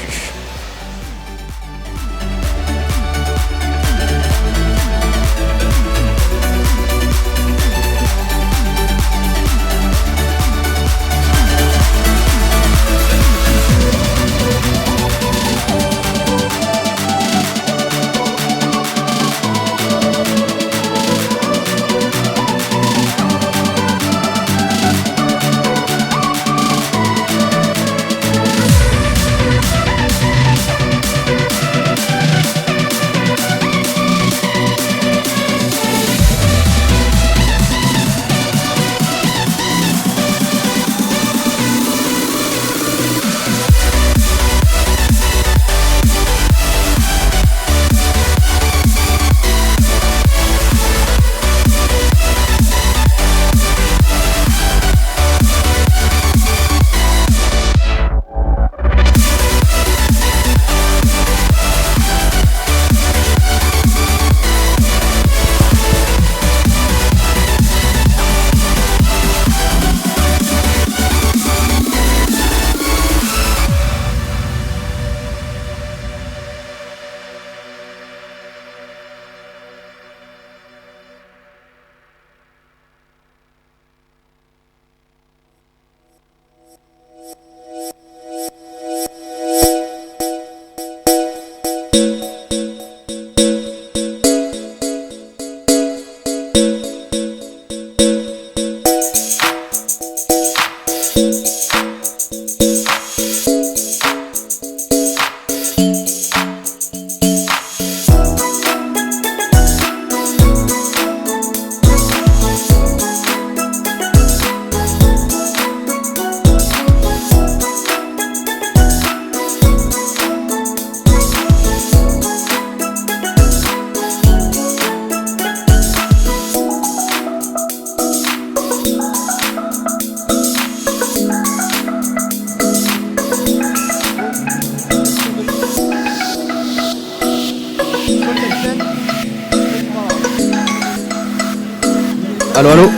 Allô, allô.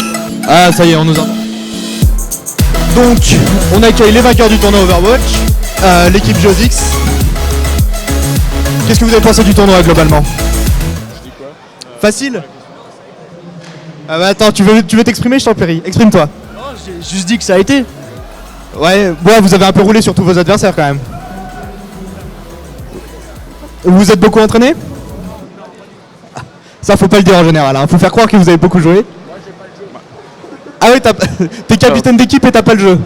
Ah, ça y est, on nous entend. Donc, on accueille les vainqueurs du tournoi Overwatch, l'équipe Josix. Qu'est-ce que vous avez pensé du tournoi globalement? Facile? Ah bah attends, tu veux t'exprimer, je t'en prie. Exprime-toi. Non, j'ai juste dit que ça a été. Ouais, vous avez un peu roulé sur tous vos adversaires quand même. Vous êtes beaucoup entraîné? Ça faut pas le dire en général, hein. Faut faire croire que vous avez beaucoup joué. Ah oui, t'es capitaine d'équipe et t'as pas le jeu.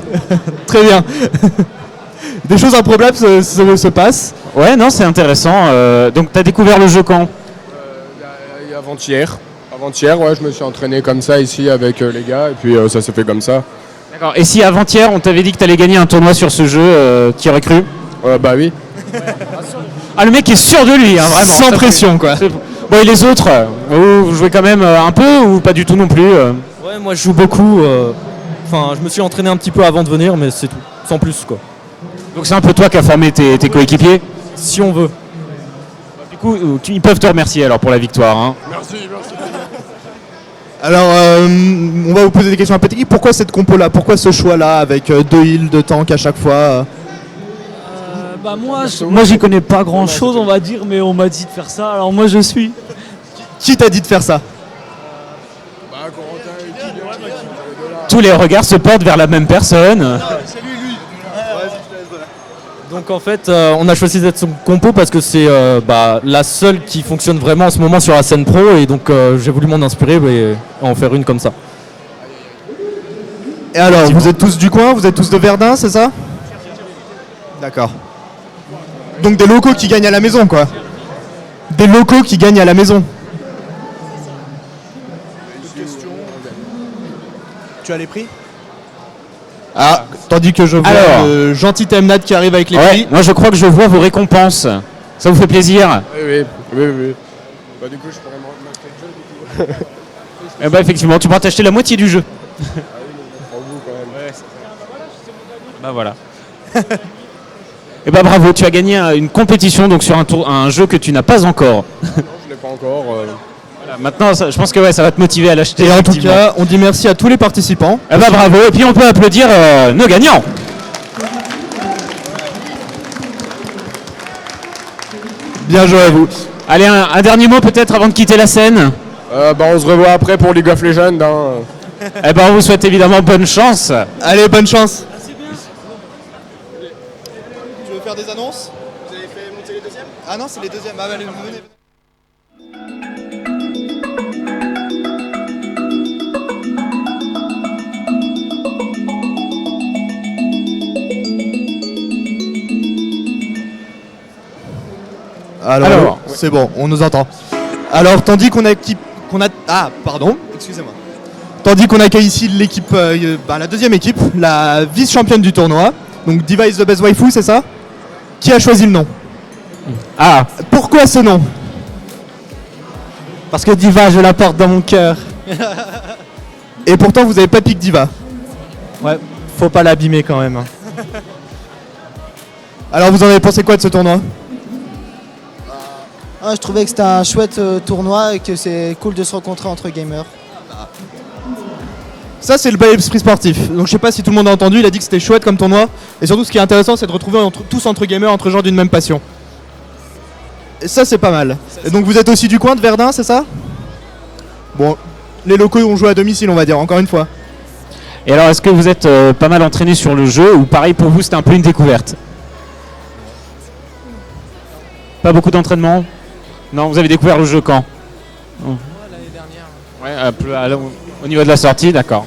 Très bien. Des choses improbables se passent. Ouais, non, c'est intéressant. Donc, t'as découvert le jeu quand? Avant-hier. Avant-hier, ouais, je me suis entraîné comme ça ici avec les gars et puis ça s'est fait comme ça. D'accord. Et si avant-hier, on t'avait dit que t'allais gagner un tournoi sur ce jeu, tu aurais cru? Bah oui. Ah, le mec est sûr de lui, hein, vraiment. Sans pression, quoi. Bon, et les autres, vous jouez quand même un peu ou pas du tout non plus Ouais, moi je joue beaucoup. Enfin, je me suis entraîné un petit peu avant de venir, mais c'est tout. Sans plus, quoi. Donc, c'est un peu toi qui as formé tes coéquipiers? Si on veut. Du coup, ils peuvent te remercier alors pour la victoire. Hein. Merci, merci. Alors, on va vous poser des questions un peu techniques. Pourquoi cette compo-là? Pourquoi ce choix-là avec 2 heals, 2 tanks à chaque fois? Bah moi j'y connais pas grand chose on va dire, mais on m'a dit de faire ça, alors moi je suis. Qui t'a dit de faire ça? Tous les regards se portent vers la même personne. Donc en fait, on a choisi cette compo parce que c'est la seule qui fonctionne vraiment en ce moment sur la scène pro, et donc j'ai voulu m'en inspirer et en faire une comme ça. Et alors, vous êtes tous du coin? Vous êtes tous de Verdun, c'est ça? D'accord. Donc des locaux qui gagnent à la maison, quoi. Des locaux qui gagnent à la maison. Tu as les prix? Ah, tandis que je vois Alors. le gentil Temnat qui arrive avec les Ouais, prix. moi je crois que je vois vos récompenses. Ça vous fait plaisir? Oui. Bah du coup, je pourrais m'acheter le jeu du coup. Eh bah effectivement, tu pourras t'acheter la moitié du jeu. Pour vous quand même. Bah voilà. Et bah bravo, tu as gagné une compétition donc sur un jeu que tu n'as pas encore. Non, je l'ai pas encore. Voilà, maintenant, je pense que ouais, ça va te motiver à l'acheter. Et en tout effectivement. cas, on dit merci à tous les participants. Eh bah bravo, et puis on peut applaudir nos gagnants. Bien joué à vous. Allez, un dernier mot peut-être avant de quitter la scène. Bah on se revoit après pour League of Legends. Hein. Eh ben on vous souhaite évidemment bonne chance. Allez, bonne chance. Tu veux faire des annonces? Vous avez fait monter les deuxièmes? Ah non, c'est les deuxièmes. Ah, allez, venez. Alors, c'est bon, on nous entend. Alors, tandis qu'on Tandis qu'on accueille ici l'équipe, la deuxième équipe, la vice-championne du tournoi. Donc Diva is the best waifu, c'est ça? Qui a choisi le nom? Ah, Pourquoi ce nom? Parce que Diva, je la porte dans mon cœur. Et pourtant, vous avez pas piqué Diva. Ouais, faut pas l'abîmer quand même. Alors, vous en avez pensé quoi de ce tournoi? Je trouvais que c'était un chouette tournoi et que c'est cool de se rencontrer entre gamers. Ça, c'est le bel esprit sportif. Donc, je sais pas si tout le monde a entendu, il a dit que c'était chouette comme tournoi. Et surtout, ce qui est intéressant, c'est de retrouver tous entre gamers, entre gens d'une même passion. Et ça, c'est pas mal. Et donc, vous êtes aussi du coin de Verdun, c'est ça? Bon, les locaux ont joué à domicile, on va dire, encore une fois. et alors est-ce que vous êtes pas mal entraîné sur le jeu ou pareil pour vous c'était un peu une découverte? Pas beaucoup d'entraînement? Non, vous avez découvert le jeu quand? L'année dernière. Ouais, au niveau de la sortie, d'accord.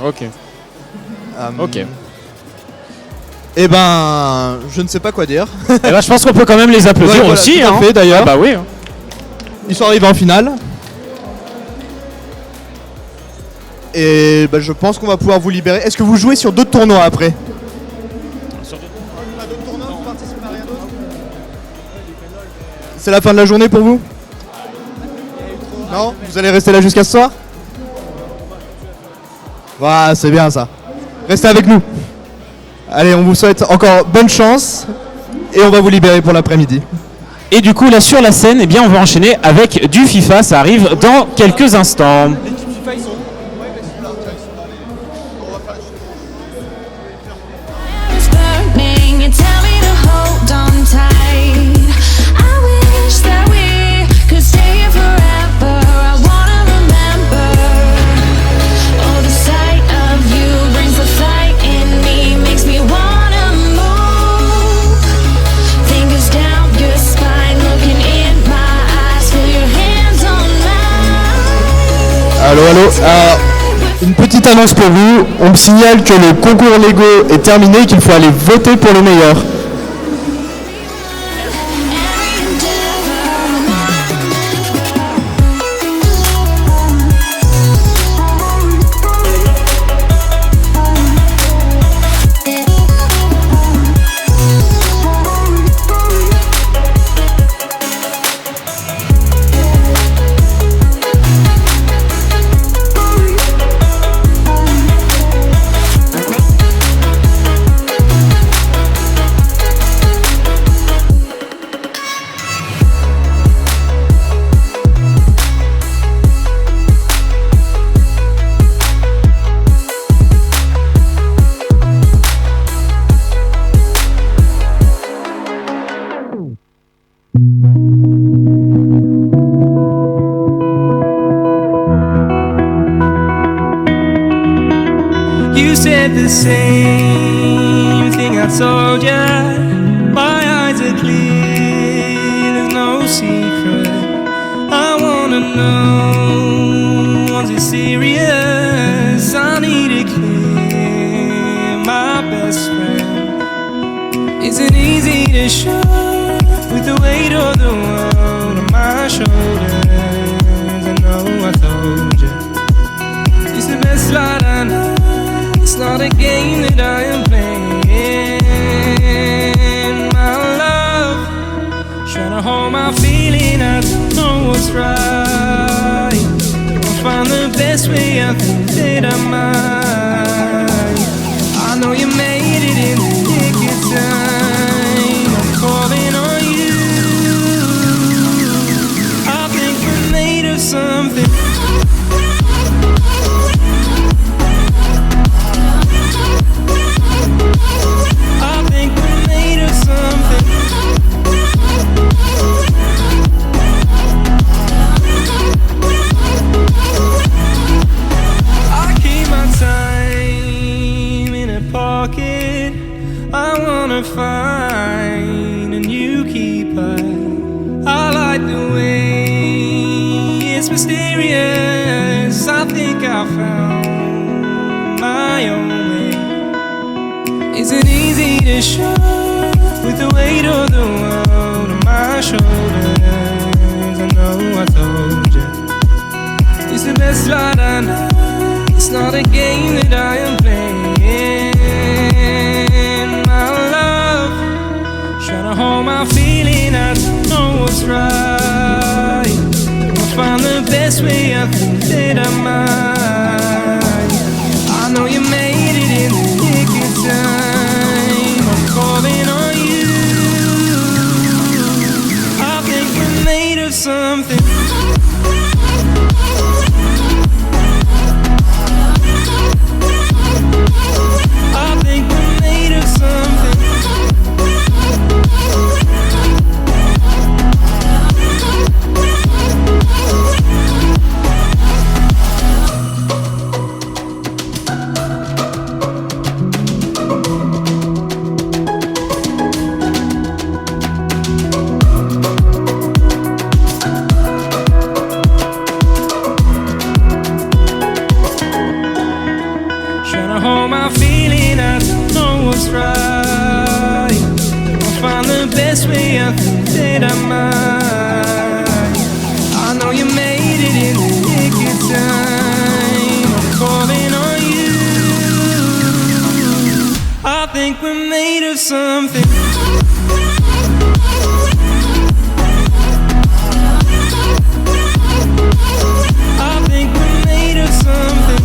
Ok. Ok. Eh ben, je ne sais pas quoi dire. Eh ben, je pense qu'on peut quand même les applaudir Ouais, voilà, aussi. tout à hein. fait, d'ailleurs. Ah bah oui. hein. Ils sont arrivés en finale. Et bah, je pense qu'on va pouvoir vous libérer. Est-ce que vous jouez sur d'autres tournois après? C'est la fin de la journée pour vous? Non? Vous allez rester là jusqu'à ce soir? Voilà, c'est bien ça. Restez avec nous. Allez, on vous souhaite encore bonne chance et on va vous libérer pour l'après-midi. Et du coup là sur la scène, eh bien on va enchaîner avec du FIFA. Ça arrive dans quelques instants. L'équipe FIFA, ils sont où? Allô. Une petite annonce pour vous. On me signale que le concours Lego est terminé et qu'il faut aller voter pour le meilleur. You said the same thing I told ya. My eyes are clear, there's no secret. I wanna know, was it serious? I need it clear, my best friend. Isn't easy to show with the weight of the world on my shoulders. I know I told you, it's the best light I know. It's not a game that I am playing, my love. Trying to hold my feeling, I don't know what's right. I'll find the best way, I think that I might. I know you made it in the nick of time. I'm calling on you. I think we're made of something. Find a new keeper. I like the way it's mysterious. I think I found my own way. Isn't easy to show with the weight of the world on my shoulders. I know I told you, it's the best light I know. It's not a game that I am playing. Hold my feeling, I don't know what's right. I'll find the best way, I think that I might. I know you made it in the nick of time. I'm calling on you. I think we're made of something. I think we're made of something. Hold my feeling, I don't know what's right. I'll find the best way, I think that I might. I know you made it in the nick of time. I'm calling on you. I think we're made of something. I think we're made of something.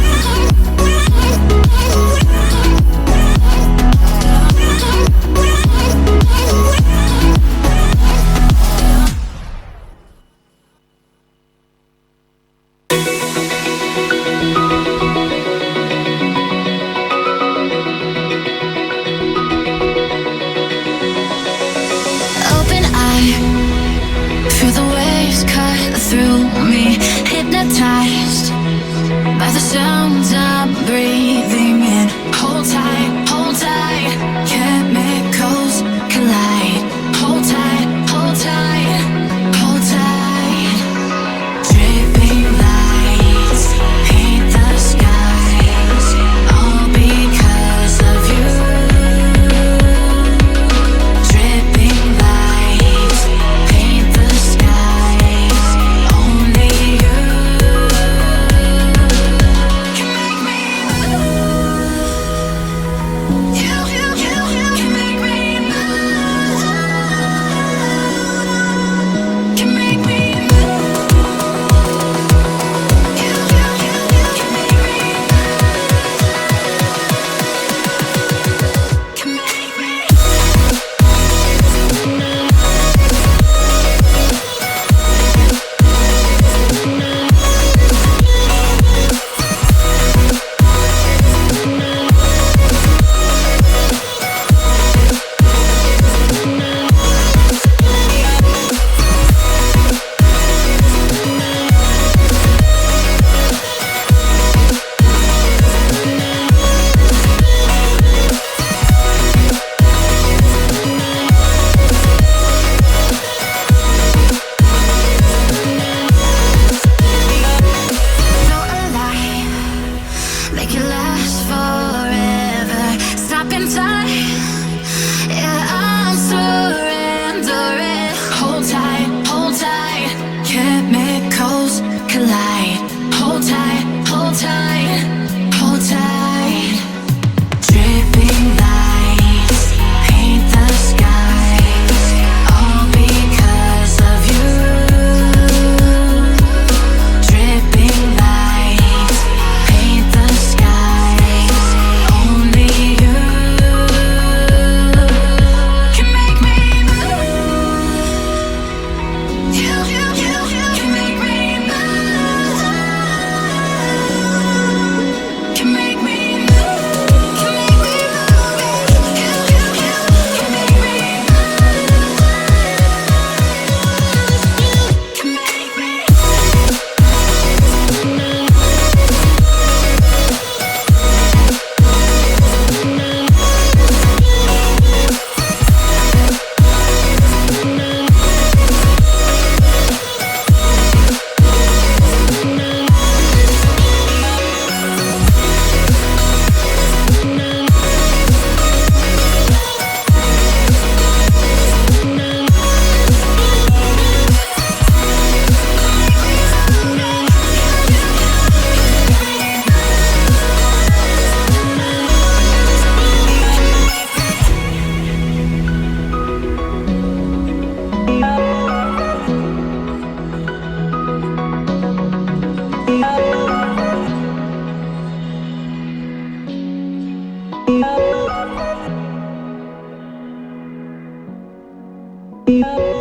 Thank you.